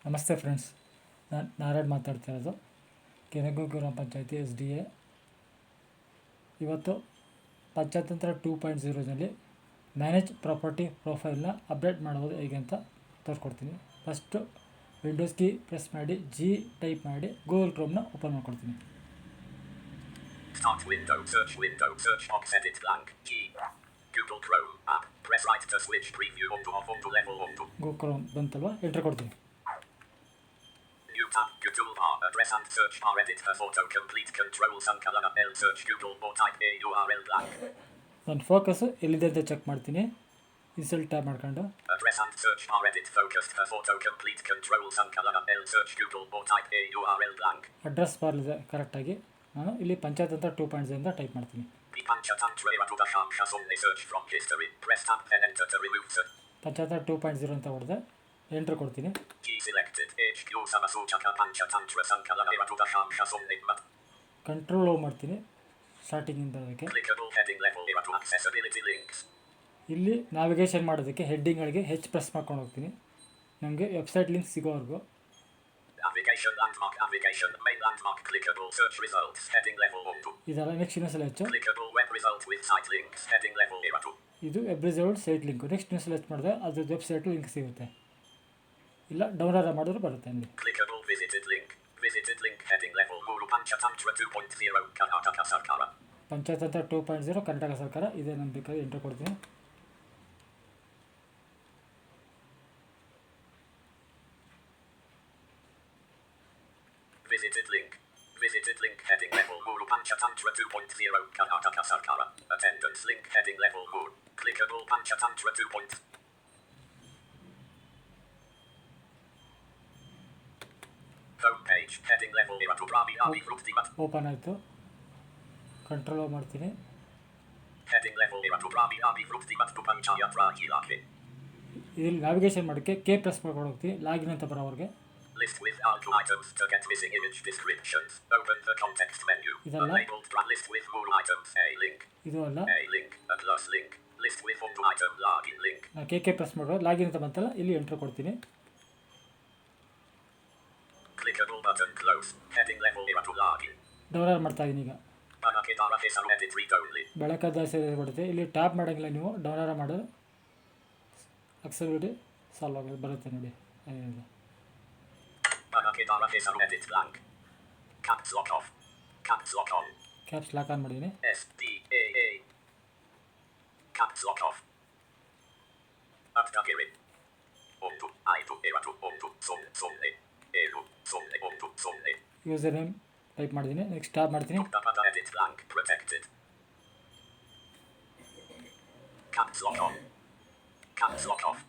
ನಮಸ್ತೆ ಫ್ರೆಂಡ್ಸ್, ನಾನು ನಾರಾಯಣ್ ಮಾತಾಡ್ತಾ ಇರೋದು ಕೆನಗೂರು ಗ್ರಾಮ ಪಂಚಾಯತಿ SDA. ಇವತ್ತು ಪಂಚತಂತ್ರ 2.0ನಲ್ಲಿ ಮ್ಯಾನೇಜ್ ಪ್ರಾಪರ್ಟಿ ಪ್ರೊಫೈಲ್ನ ಅಪ್ಡೇಟ್ ಮಾಡೋದು ಹೇಗೆ ಅಂತ ತೋರಿಸ್ಕೊಡ್ತೀನಿ. ಫಸ್ಟು ವಿಂಡೋಸ್ ಕೀ ಪ್ರೆಸ್ ಮಾಡಿ G ಟೈಪ್ ಮಾಡಿ ಗೂಗಲ್ ಕ್ರೋಮ್ನ ಓಪನ್ ಮಾಡ್ಕೊಡ್ತೀನಿ. Start window, search box, edit blank, G, Google Chrome app, press right to switch preview onto level 1. Google Chrome ಬಂತಲ್ವಾ, enter ಕೊಡ್ತೀನಿ. New tab, toolbar, address and search bar, edit a photo, complete control, color, L, search Google or type a URL blank. ನಾನು focus ಎಲ್ಲಿದೆ ಅಂತ check ಮಾಡ್ತೀನಿ. Insult tab ಮಾಡ್ಕೊಂಡು address and search bar, edit focused a photo, complete control, color, L, search Google or type a URL blank. Address bar ಇದೆ ಕರೆಕ್ಟಾಗಿ. ನಾನು ಇಲ್ಲಿ ಪಂಚತಂತ್ರ 2.0 ಅಂತ ಟೈಪ್ ಮಾಡ್ತೀನಿ. search from history, press tab, then enter to remove search. Panchatantra 2.0 ಅಂತ ಹೊಡೆದೆ, entry ಕೊಡ್ತೀನಿ. Key selected, HQ Samasujaka Panchatantra Sankala Eratudashamsha Somnigmat. Control O ಮಾಡ್ತೀನಿ ಸ್ಟಾರ್ಟಿಂಗಿಂದ ಬರೋದಕ್ಕೆ. Clickable heading level Eratu accessibility links. ಇಲ್ಲಿ ನಾವಿಗೇಷನ್ ಮಾಡೋದಕ್ಕೆ ಹೆಡ್ಡಿಂಗ್ಗಳಿಗೆ ಪ್ರೆಸ್ ಮಾಡ್ಕೊಂಡು ಹೋಗ್ತೀನಿ. ನಮಗೆ ವೆಬ್ಸೈಟ್ ಲಿಂಕ್ ಸಿಗೋವರೆಗೂ. Navigation landmark, main landmark, clickable search results, heading level 1. ಇದೆಲ್ಲ ನೆಕ್ಸ್ಟ್ ಇನ್ನೊಂದ್ಸಲ ಹೆಚ್ಚು. Clickable web result with site links, heading level Eratu. ಇದು web result site link. Next ಇನ್ನೊಂದ್ಸಲ ಹೆಚ್ಚು ಮಾಡಿದ್ರೆ ಅದ್ರದ್ದು ವೆಬ್ಸೈಟ್ ಲಿಂಕ್ ಸಿಗುತ್ತೆ. ಇಲ್ಲ ಡೌನ್ಲೋಡ್ ಮಾಡಿದ್ರು ಬರುತ್ತೆ ಅಲ್ಲಿ. Clickable visited link, heading level Guru Panchatantra 2.0 Karnataka Sarkara. Panchatantra 2.0 Karnataka ಸರ್ಕಾರ ಇದೆ. ನಾನು ಬೇಕಾದ್ರೆ ಎಂಟ್ರ್ ಕೊಡ್ತೀನಿ. Visited link, heading level Guru Panchatantra 2.0 Karnataka Sarkara. Attendance link, heading level Guru. Clickable Panchatantra 2.0. Home page, heading level Eratu Brahmi Abi Fruktimat. Open ಆಯಿತು. Control ಮಾಡ್ತೀನಿ. Heading level Eratu Brahmi Abi Fruktimat to Panchayatra Ilake. ಇಲ್ಲಿ navigation ಮಾಡೋಕ್ಕೆ press ಮಾಡ್ಕೊಂಡು ಹೋಗ್ತೀನಿ. Login ಅಂತ ಬರೋವರೆಗೆ. List with all items to get missing image descriptions. Open the context menu. Labeled list with more items. A link. ಇದು ಅಲ್ಲ. A link. A plus link. List with one item. Login link. ನಾನು press ಮಾಡೋ login ಅಂತ ಬಂತಲ್ಲ, ಇಲ್ಲಿ entry ಕೊಡ್ತೀನಿ. Clickable button close. Heading level Eratu login. Download ಮಾಡ್ತಾ ಇದ್ದೀನಿ ಈಗ. Banakidara Hesaru edit read only. ಬೆಳಕಾದ ಹೆಸರು ಬರುತ್ತೆ. ಇಲ್ಲಿ ಟ್ಯಾಪ್ ಮಾಡೋಂಗಿಲ್ಲ ನೀವು. ಡೌನ್ಲೋಡ್ ಮಾಡೋದು ಅಕ್ಸೆಬಿಲಿಟಿ ಸಾಲ್ವ್ ಆಗೋದು ಬರುತ್ತೆ ನೋಡಿ. Banakidara Hesaru edit blank. Caps lock off. Caps lock on. Caps lock on ಮಾಡಿದ್ದೀನಿ. SDAA. Caps lock off. Attagiri. Onto. Aitu. Eratu. Onto. Somne. Eru. Somne. Onto. Somne. User name type ಮಾಡಿದ್ದೀನಿ. Next tap ಮಾಡ್ತೀನಿ. Edit blank. Protected. Caps lock on. Caps lock off.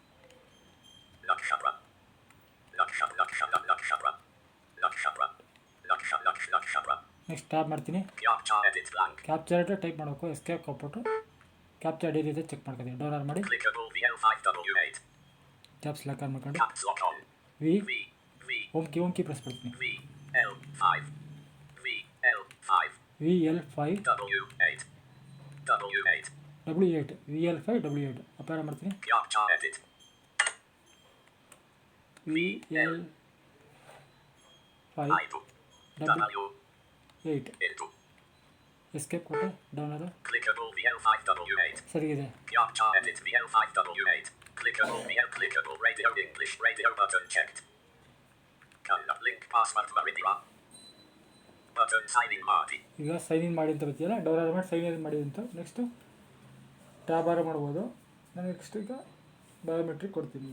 Lakshapra. Next tap ಮಾಡ್ತೀನಿ. Capture type ಮಾಡಬೇಕು. Escape ಕೊಟ್ಬಿಟ್ಟು capture ID ಇದೆ check ಮಾಡ್ಕೊತೀನಿ. Download ಮಾಡಿ caps lock on ಮಾಡ್ಕೊಂಡು home key press ಮಾಡ್ತೀನಿ. VL5 W8 VL5 W8 apply ಮಾಡ್ತೀನಿ. VL5 W8 ಎಸ್ಕೇಪ್ ಕೊಟ್ಟೆ. Download ಸರಿಗಿದೆ. Clickable radio English radio button checked. Link password Maridira. Button signing ಮಾಡಿ. ಈಗ ಸೈನ್ ಇನ್ ಮಾಡಿ ಅಂತ ಬರ್ತೀಯಲ್ಲ, ಡೌನ್ಲೋಡ್ ಮಾಡಿ ಸೈನ್ ಇನ್ ಮಾಡಿ ಅಂತ. ನೆಕ್ಸ್ಟು ಟ್ಯಾಬ್ ಆರ ಮಾಡ್ಬೋದು. ನಾನು ನೆಕ್ಸ್ಟ್ ಈಗ ಬಯೋಮೆಟ್ರಿಕ್ ಕೊಡ್ತೀನಿ.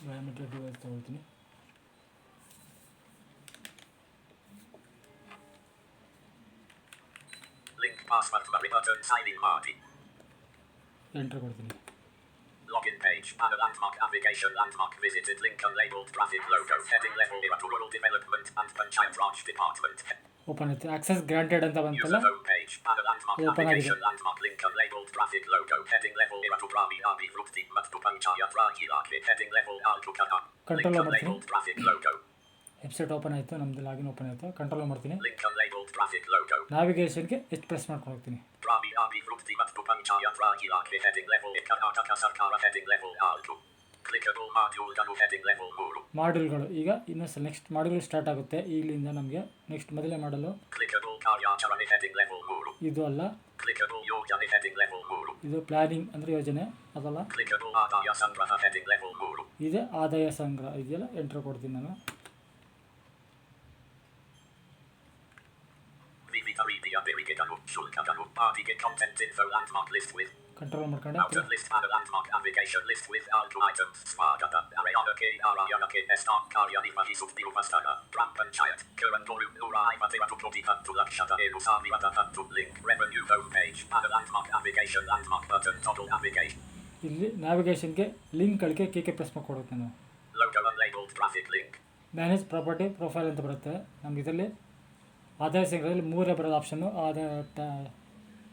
ಬಯೋಮೆಟ್ರಿಕ್ ಡಿವೈಸ್ ತಗೊಳ್ತೀನಿ. ಲಿಂಕ್ ಪಾಸ್ವರ್ಡ್ ಬಟನ್ ಸೈನ್ ಮಾಡಿ ಎಂಟರ್ ಕೊಡ್ತೀನಿ. Login page, banner landmark, navigation landmark, visited link unlabeled graphic logo, heading level Eratu Rural Development and Panchayat Raj Department. Open ಆಯ್ತು. Access granted ಅಂತ ಬಂತಲ್ಲ, open ಆಗಿದೆ. landmark link unlabeled graphic logo, heading level Eratu Brahmi Abi Frukti Mattu Panchayat Raj Ilake, heading level Altukana. Control ಮಾಡ್ತೀನಿ. graphic logo. Website open ಆಯಿತು, ನಮ್ಮದು login open ಆಯಿತು. Control ಮಾಡ್ತೀನಿ. Link unlabeled graphic logo. ನ್ಯಾವಿಗೇಷನ್ಗೆ ಎಷ್ಟು press ಮಾಡ್ಕೊಂಡು ಹೋಗ್ತೀನಿ. Heading level Karnataka Sarkara heading level R2. Clickable module ganu heading level 3. ಮಾಡ್ಯೂಲ್ಗಳು ಈಗ ಇನ್ನೊಂದ್ಸಲ ನೆಕ್ಸ್ಟ್ ಮಾಡ್ಯೂಲ್ ಸ್ಟಾರ್ಟ್ ಆಗುತ್ತೆ. ಇಲ್ಲಿಂದ ನಮಗೆ ನೆಕ್ಸ್ಟ್ ಮೊದಲೇ ಮಾಡಲು Clickable Karyacharane heading level 3. ಇದು ಅಲ್ಲ, Clickable Yojane heading level 3. ಇದು ಪ್ಲಾನಿಂಗ್ ಅಂದರೆ ಯೋಜನೆ, ಅದಲ್ಲ. Clickable Adaya Sangraha heading level 3. ಇದೆ ಆದಾಯ ಸಂಗ್ರಹ ಇದೆಯಲ್ಲ, ಎಂಟ್ರ್ ಕೊಡ್ತೀನಿ ನಾನು. Vivitaribia Birigidanu Shulkadanu Party content info landmark list with control ಮಾಡ್ಕೊಂಡೆ. outer list and a landmark navigation list with all items Smargata Ariana K Arayana K Estan Karyaniva Hisuk Diruvastana Prampanchayat Kurandoru Ura Ivateva Tukoti Hattu Lakshata Erusami Vatahattu link revenue home page and a landmark navigation landmark button toggle navigation. ಇಲ್ಲಿ ನ್ಯಾವಿಗೇಷನ್ಗೆ ಲಿಂಕ್ಗಳಿಗೆ K press ಮಾಡ್ಕೊಡುತ್ತೆ. ನಾನು Logo unlabeled graphic link. Manage property profile ಅಂತ ಬರುತ್ತೆ. ನಮ್ಗೆ ಇದರಲ್ಲಿ ಆದಾಯ ಸಂಗ್ರಹದಲ್ಲಿ ಮೂರೇ ಬರೋದು option.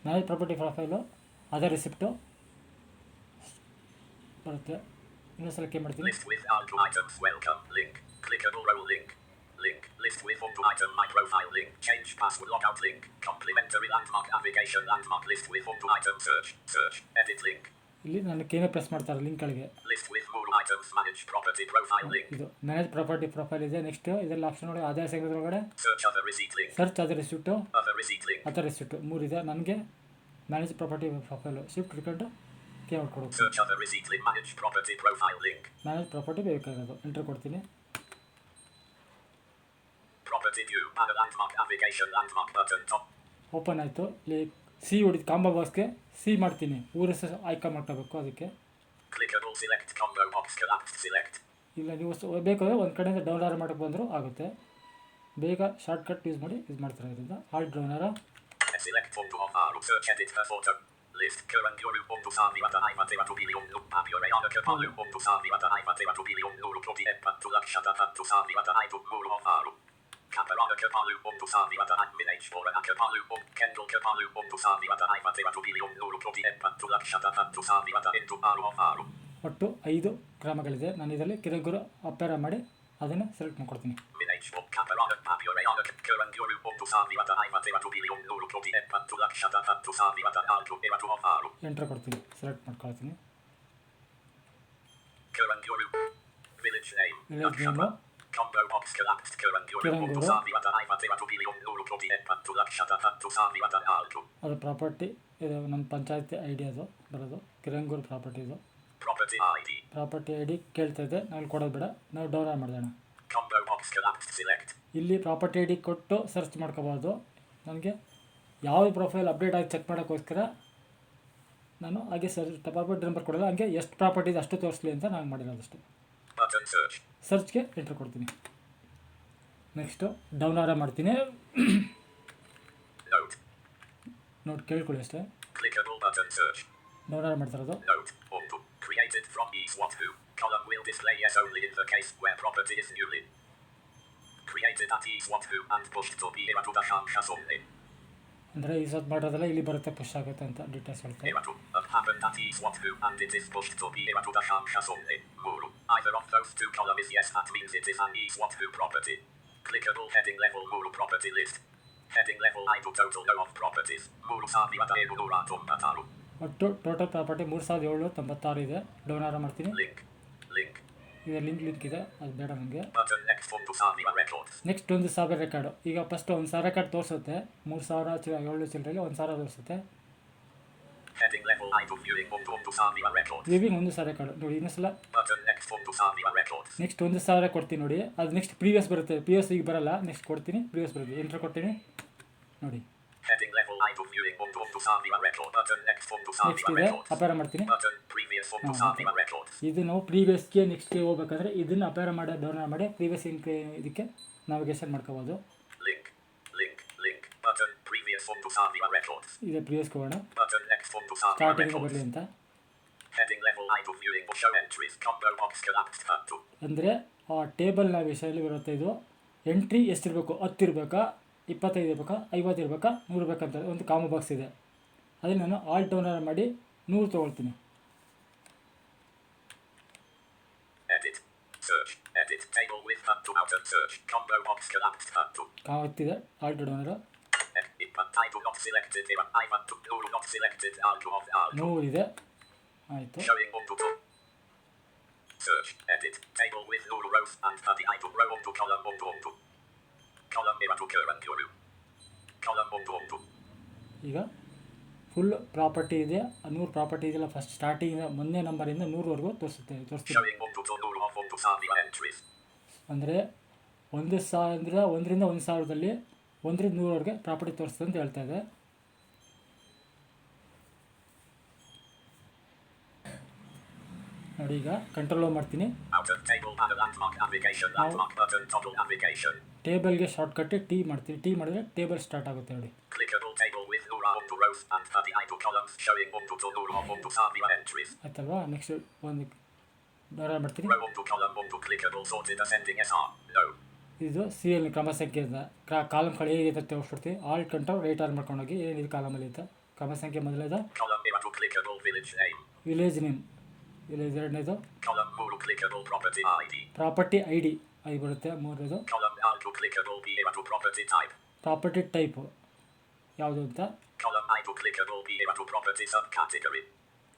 Manage property profile, Aadhaar receipt ಬರುತ್ತೆ. ಇನ್ನೊಂದ್ಸಲ ಕ್ಲಿಕ್ ಮಾಡ್ತೀನಿ. List with all items welcome link. Clickable row link. Link. List with all item my profile link. Change password logout link. Complementary landmark navigation landmark list with all item search. Search. Edit link. ಇಲ್ಲಿ ನಾನು ಕೇನೇ press ಮಾಡ್ತಾರೆ ಲಿಂಕ್ಗಳಿಗೆ. List with more items manage property profile link. ಇದು manage property profile ಇದೆ. Next ಇದರಲ್ಲಿ option ಒಳಗೆ ಆದಾಯ ಸಂಗ್ರಹದೊಳಗಡೆ Search other receipt link. Search other receipt, Other receipt link. Other receipt ಮೂರಿದೆ. ನನಗೆ ಮ್ಯಾನೇಜ್ ಪ್ರಾಪರ್ಟಿ ಪ್ರೊಫೈಲು ಶಿಫ್ಟ್ ಹಿಡ್ಕೊಂಡು ಕೇ ಮಾಡ್ಕೊಡೋದು. Search other receipt link. Manage property profile link. Manage property ಬೇಕಾಗಿರೋದು ಎಂಟ್ರ್ ಕೊಡ್ತೀನಿ. Property view and a landmark navigation landmark button top. Open ಆಯಿತು. ಇಲ್ಲಿ C ಹೊಡಿದು combo ಬಾಕ್ಸ್ಗೆ ಸಿ ಮಾಡ್ತೀನಿ. ಊರ ಆಯ್ಕೆ ಮಾಡ್ಕೋಬೇಕು. ಅದಕ್ಕೆ Clickable select combo box collapsed select. ಇಲ್ಲ ನೀವು ಬೇಕಾದ್ರೆ ಒಂದು ಕಡೆಯಿಂದ ಡೌನ್ಲೋಡ್ ಮಾಡೋಕ್ಕೆ ಬಂದರೂ ಆಗುತ್ತೆ. ಬೇಗ ಶಾರ್ಟ್ಕಟ್ ಯೂಸ್ ಮಾಡ್ತಾರೆ. ಇದರಿಂದ halt ಡೌನರ Select photo of our search edit her photo. List current yoru pontu sami vata aivateva tu bilion nu papiore ana kapalu pontu sami vata aivateva tu bilion nuru proti epattu lakshata hattu sami vata aitu muru of aru. Kaparana kapalu pontu sami vata admin h4 akapalu kendall kapalu pontu sami vata aivateva tu bilion nuru proti epattu lakshata hattu sami vata into aru of aru. ಒಟ್ಟು 5 ಗ್ರಾಮಗಳಿದೆ. ನಾನು ಇದರಲ್ಲಿ ಕಿರಗುರು ಅಪ್ಪೇರ ಮಾಡಿ ಅದನ್ನು select ಮಾಡ್ಕೊಡ್ತೀನಿ. Kaparana papiore ana current yoru pontu sami vata aivateva tu bilion nuru proti epattu lakshata hattu sami vata altu evatu of aru. Enter ಕೊಡ್ತೀನಿ, select ಮಾಡ್ಕೊಳ್ತೀನಿ. Current yoru village name. Village name Combo box collapsed current yoru pontu sami vata aivateva tu bilion nuru proti epattu lakshata hattu sami vata altu. ಅದು property ಇದು ನಮ್ಮ ಪಂಚಾಯತಿ I D ಅದು ಬರೋದು. Kirangur property ಇದು. Property ID. Property I D ಕೇಳ್ತಾ ಇದೆ. ನಾವು ಕೊಡೋದು ಬೇಡ, ನಾವು ಡೌನ್ಲೋಡ್ ಮಾಡೋಣ. Combo box collapsed select. ಇಲ್ಲಿ ಪ್ರಾಪರ್ಟಿ ಐ ಡಿ ಕೊಟ್ಟು ಸರ್ಚ್ ಮಾಡ್ಕೋಬೋದು. ನನಗೆ ಯಾವ ಪ್ರೊಫೈಲ್ ಅಪ್ಡೇಟ್ ಆಗಿ ಚೆಕ್ ಮಾಡೋಕ್ಕೋಸ್ಕರ ನಾನು ಹಾಗೆ ಪ್ರಾಪರ್ಟಿ ನಂಬರ್ ಕೊಡೋಲ್ಲ, ಹಂಗೆ ಎಷ್ಟು ಪ್ರಾಪರ್ಟಿ ಇದೆ ಅಷ್ಟು ತೋರಿಸ್ಲಿ ಅಂತ ನಾನು ಮಾಡಿರೋದಷ್ಟು. Button search. ಸರ್ಚ್ಗೆ ಎಂಟ್ರ್ ಕೊಡ್ತೀನಿ. ನೆಕ್ಸ್ಟು ಡೌನ್ಲೋಡ್ ಮಾಡ್ತೀನಿ. Note. ನೋಟ್ ಕೇಳ್ಕೊಳ್ಳಿ ಅಷ್ಟೇ. Clickable button search. ಡೌನ್ಲೋಡ್ ಮಾಡ್ತಿರೋದು. Note. Auto. Created from eSwap who. Column will display yes only in the case where property is newly created at eSwap who and pushed to be to the Shamshas only. ಅಂದರೆ ಈ ಸತ್ ಮಾಡೋದಲ್ಲ ಇಲ್ಲಿ ಬರುತ್ತೆ, push ಆಗುತ್ತೆ ಅಂತ details ಹೇಳ್ತಾರೆ. Happened at eSwap who and it is pushed to be to the Shamshas only. Muru. Either of those two columns is yes, that means it is an eSwap who property. Clickable heading level Muru property list. Heading level I do total no of properties. Muru Sami Vata Erudura Tombataru. ಒಟ್ಟು total property 3796 ಇದೆ. Download ಮಾಡ್ತೀನಿ. Link. ಇದೆ link ಇದೆ, ಅದು ಬೇಡ ನನಗೆ. Button next phone to Sami records. Next 1000 record. ಈಗ first 1000 record ತೋರಿಸುತ್ತೆ. 3000 ಚಿಲ್ಲರೆಯಲ್ಲಿ 1000 ತೋರಿಸುತ್ತೆ. Heading level I do viewing phone to Sami records. Viewing 1000 record ನೋಡಿ. ಇನ್ನೊಂದ್ಸಲ Button next phone to Sami records. Next 1000 ಕೊಡ್ತೀನಿ ನೋಡಿ. ಅದು ನೆಕ್ಸ್ಟ್ ಪ್ರೀವಿಯಸ್ ಬರುತ್ತೆ. ಪ್ರೀವಿಯಸ್ ಈಗ ಬರಲ್ಲ, ನೆಕ್ಸ್ಟ್ ಕೊಡ್ತೀನಿ. ಪ್ರೀವಿಯಸ್ ಬರುತ್ತೆ. ಎಂಟ್ರ್ ಕೊಡ್ತೀನಿ ನೋಡಿ. Heading level I do viewing phone to Sami records. Button next phone to Sami next ಇದೆ records. ಅಪೇರ ಮಾಡ್ತೀನಿ. Button previous phone to Sami records. ಇದು ನಾವು ಪ್ರೀವಿಯಸ್ಗೆ ನೆಕ್ಸ್ಟ್ಗೆ ಹೋಗ್ಬೇಕಾದ್ರೆ ಇದನ್ನು ಅಪೇರ ಮಾಡಿ ಡೌನ್ಲೋಡ್ ಮಾಡಿ ಪ್ರೀವಿಯಸ್ ಇದಕ್ಕೆ ನಾವಿಗೇಷನ್ ಮಾಡ್ಕೋಬೋದು. Link. Button previous phone to Sami records. ಇದೆ ಪ್ರೀವಿಯಸ್ಗೆ ಹೋಗೋಣ. Button next phone to Sami starting records. ಬರಲಿ ಅಂತ. Heading level I do viewing show entries. Combo box collapsed hattu. ಅಂದರೆ ಆ ಟೇಬಲ್ ನಾವಿಗೇಷನಲ್ಲಿ ಬರುತ್ತೆ. ಇದು ಎಂಟ್ರಿ ಎಷ್ಟಿರಬೇಕು, 10 ಇರಬೇಕಾ, 25 ಇರಬೇಕಾ, 50 ಇರಬೇಕಾ, 100 ಇರಬೇಕಂತ ಒಂದು ಕಾಂಬೋ ಬಾಕ್ಸ್ ಇದೆ. ಅದನ್ನು ನಾನು ಆಲ್ ಡೌನ್ಲೋಡ್ ಮಾಡಿ 100 ತೊಗೊಳ್ತೀನಿ. Edit. Search. edit table with to outer search combo box collapsed to ಕಾವತ್ತಿದೆ alt down arrow input title not selected here I want to no not selected alt of alt move ಇದೆ ಆಯಿತು. showing on to search edit table with no rows and the item row on to column column here to current your column on to ಈಗ full property ಇದೆ. 100 property ಇದೆಲ್ಲ first starting ಮೊನ್ನೆ ನಂಬರಿಂದ 100ವರೆಗೂ ತೋರಿಸ್ತೀವಿ. showing on to no of on to Savia entries ಅಂದರೆ 1,000 1ರಿಂದ 1,000ದಲ್ಲಿ 1ರಿಂದ 100ವರೆಗೆ property ತೋರಿಸ್ತದೆ ಅಂತ ಹೇಳ್ತಾ ಇದೆ. ನೋಡಿ ಈಗ ಕಂಟ್ರೋಲ್ ಮಾಡ್ತೀನಿ. outer table and landmark navigation landmark button toggle navigation ಟೇಬಲ್ಗೆ ಶಾರ್ಟ್ ಕಟ್ಟಿ ಟಿ ಮಾಡ್ತೀನಿ. ಟಿ ಮಾಡಿದ್ರೆ ಟೇಬಲ್ ಸ್ಟಾರ್ಟ್ ಆಗುತ್ತೆ ನೋಡಿ. clickable table with Nura on to rows and the idle columns showing on to Nura on to Savia entries ಆಯ್ತಲ್ವಾ. Next ಒಂದು down ಮಾಡ್ತೀನಿ. row on to column on to clickable sorted ascending SR no ಇದು C L ಕ್ರಮ ಸಂಖ್ಯೆಯಿಂದ column ಕಡೆ ಹೇಗೆ ಅಂತ ತೋರಿಸ್ಬಿಡ್ತೀವಿ. All control right on ಮಾಡ್ಕೊಂಡೋಗಿ ಏನಿದೆ ಕಾಲಮಲ್ಲಿ ಅಂತ ಕ್ರಮ ಸಂಖ್ಯೆ ಮೊದಲೇದ column here to clickable village name village name, village ಎರಡನೇದು column more clickable property ID property I D I ಬರುತ್ತೆ. ಮೂರನೇದು column R to clickable B here to property type property type ಯಾವುದು ಅಂತ. column I to clickable B here to property subcategory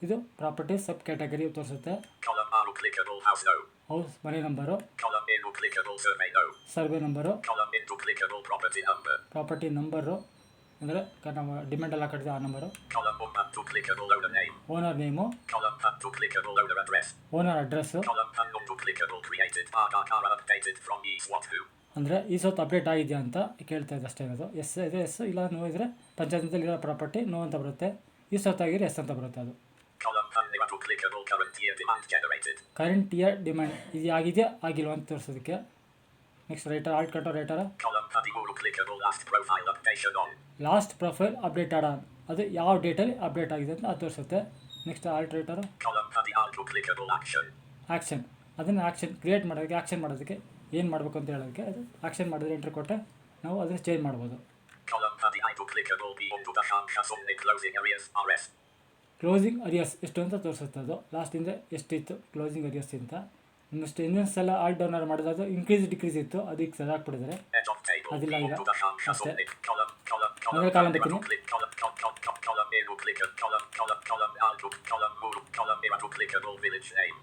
ಇದು property sub category ತೋರಿಸುತ್ತೆ. column R to clickable house no house ಮನೆ number, column A to clickable survey no survey number, column into clickable property number property number ಅಂದರೆ ನಾವು demand ಎಲ್ಲ ಕಟ್ಟಿದ ಆ number, column to clickable owner name owner name, column to clickable owner address owner address column to clickable created updated from each what who ಅಂದರೆ ಈ ಸೊತ್ತು update ಆಗಿದೆಯಾ ಅಂತ ಕೇಳ್ತಾ ಇದೆ ಅಷ್ಟೇ. ಅದು ಎಸ್ ಇದೆ ಎಸ್, ಇಲ್ಲ ನೋ ಇದ್ದರೆ ಪಂಚಾಯತ್ನಲ್ಲಿ ಇರೋ ಪ್ರಾಪರ್ಟಿ ನೋ ಅಂತ ಬರುತ್ತೆ. ಈ ಸೊತ್ತಾಗಿದ್ರೆ ಎಸ್ ಅಂತ ಬರುತ್ತೆ. ಅದು column to clickable current year demand generated current year demand ಇದು ಆಗಿದೆಯಾ ಆಗಿಲ್ವಾ ಅಂತ ತೋರಿಸೋದಕ್ಕೆ. Next right arrow alt control right arrow column to clickable last profile updation on last profile update ಆಡ ಅದು ಯಾವ ಡೇಟಲ್ಲಿ ಅಪ್ಡೇಟ್ ಆಗಿದೆ ಅಂತ ಅದು ತೋರಿಸುತ್ತೆ. Next alt right arrow column to clickable action action, ಅದನ್ನು ಆ್ಯಕ್ಷನ್ ಕ್ರಿಯೇಟ್ ಮಾಡೋದಕ್ಕೆ ಆ್ಯಕ್ಷನ್ ಮಾಡೋದಕ್ಕೆ ಏನು ಮಾಡಬೇಕು ಅಂತ ಹೇಳೋದಕ್ಕೆ ಅದು ಆ್ಯಕ್ಷನ್ ಮಾಡಿದ್ರೆ ಎಂಟ್ರಿ ಕೊಟ್ಟರೆ ನಾವು ಅದನ್ನು ಚೇಂಜ್ ಮಾಡ್ಬೋದು. column to clickable B on to the function something closing areas RS closing arrears ಎಷ್ಟು ಅಂತ ತೋರಿಸುತ್ತೆ. ಅದು ಲಾಸ್ಟಿಂದ ಎಷ್ಟಿತ್ತು ಕ್ಲೋಸಿಂಗ್ ಅರಿಯರ್ಸ್ ಅಂತ. ಇನ್ನಷ್ಟು ಇನ್ನೊಂದು ಸಲ ಆಲ್ಟ್ ಡೌನರ್ ಮಾಡಿದ್ರೆ ಅದು ಇನ್ಕ್ರೀಸ್ ಡಿಕ್ರೀಸ್ ಇತ್ತು, ಅದಕ್ಕೆ ಸದಾಕ್ಬಿಟ್ಟಿದ್ದಾರೆ. edge of table ಅದೆಲ್ಲ ಈಗ to the function ಅಷ್ಟೇ. something column ಮೊದಲ ಕಾಲಮ್ ಬರ್ತೀನಿ. column A to click column R to column A to clickable village name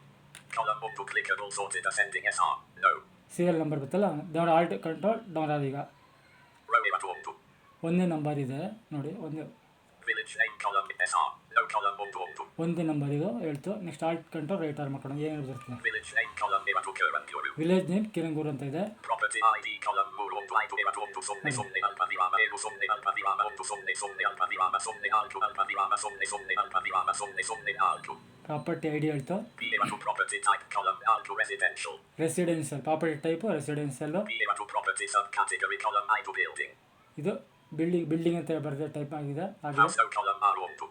column to clickable sorted ascending SR no serial number ಬರ್ತಲ್ಲ down alt control down ಆದ. ಈಗ row A to ಒಂದೇ number ಇದೆ ನೋಡಿ, ಒಂದು village name column SR no column to ಒಂದೇ number ಇದು ಹೇಳ್ತು. Next alt control right R ಮಾಡ್ಕೊಂಡು ಏನು ಬರುತ್ತೆ. village name column A to current your village name Kirangur ಅಂತ ಇದೆ. property ID column more on to I to somne alpavirama ego somne alpavirama on to somne alpavirama somne alpavirama somne alto property I D ಹೇಳ್ತು. B to property type column alto residential residential property type residential. B to property subcategory column I to building ಇದು building ಅಂತ ಬರೆದ type ಆಗಿದೆ. ಹಾಗೆ house no column R on to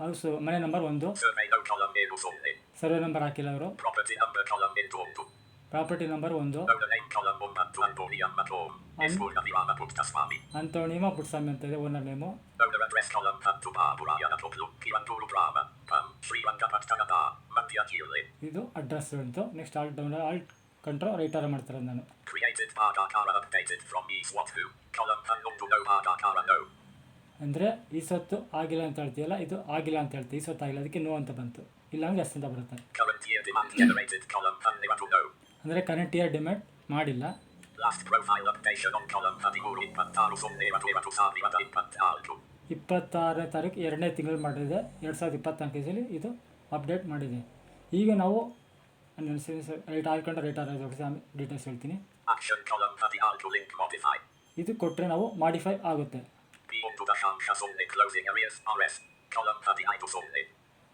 house ಮನೆ number 1, survey no column ego somne survey number ಹಾಕಿಲ್ಲ ಅವರು. property number column into on to property number 1, owner name column to Antonia Matom Esmurnavirama Puttaswami ಅಂತೋಣಿಮ ಪುಟ್ಸ್ವಾಮಿ ಅಂತ ಇದೆ owner name. owner address column to Baburayana Toplu Kiranduru Brahma Pam Sri Rangapattanada Mandya Kirli ಇದು address ಬಂತು. Next alt down alt control right R ಮಾಡ್ತಾರೆ ನಾನು. created Bhagakara updated from each what who column to no Bhagakara no ಅಂದರೆ ಈ ಸೊತ್ತು ಆಗಿಲ್ಲ ಅಂತ ಹೇಳ್ತೀಯಲ್ಲ, ಇದು ಆಗಿಲ್ಲ ಅಂತ ಹೇಳ್ತೀವಿ. ಈ ಸೊತ್ತು ಆಗಿಲ್ಲ ಅದಕ್ಕೆ ನೋ ಅಂತ ಬಂತು, ಇಲ್ಲ ಅಂದರೆ ಎಸ್ ಅಂತ ಬರುತ್ತೆ. current year demand generated column to no ಅಂದರೆ ಕರೆಂಟ್ ಇಯರ್ ಡಿಮ್ಯಾಂಡ್ ಮಾಡಿಲ್ಲ. last profile updation on column impattaru somne to savia impattalu 26ನೇ ತಾರೀಕು 2ನೇ ತಿಂಗಳು ಮಾಡಿದೆ 2024 ಇಸಲಿ ಇದು ಅಪ್ಡೇಟ್ ಮಾಡಿದೆ. ಈಗ ನಾವು ರೈಟ್ ಆಲ್ಕೊಂಡು ರೈಟರ್ ಡೀಟೇಲ್ಸ್ ಹೇಳ್ತೀನಿ. action column to link modify ಇದು ಕೊಟ್ಟರೆ ನಾವು ಮಾಡಿಫೈ ಆಗುತ್ತೆ. B to the function somne closing areas RS column to somne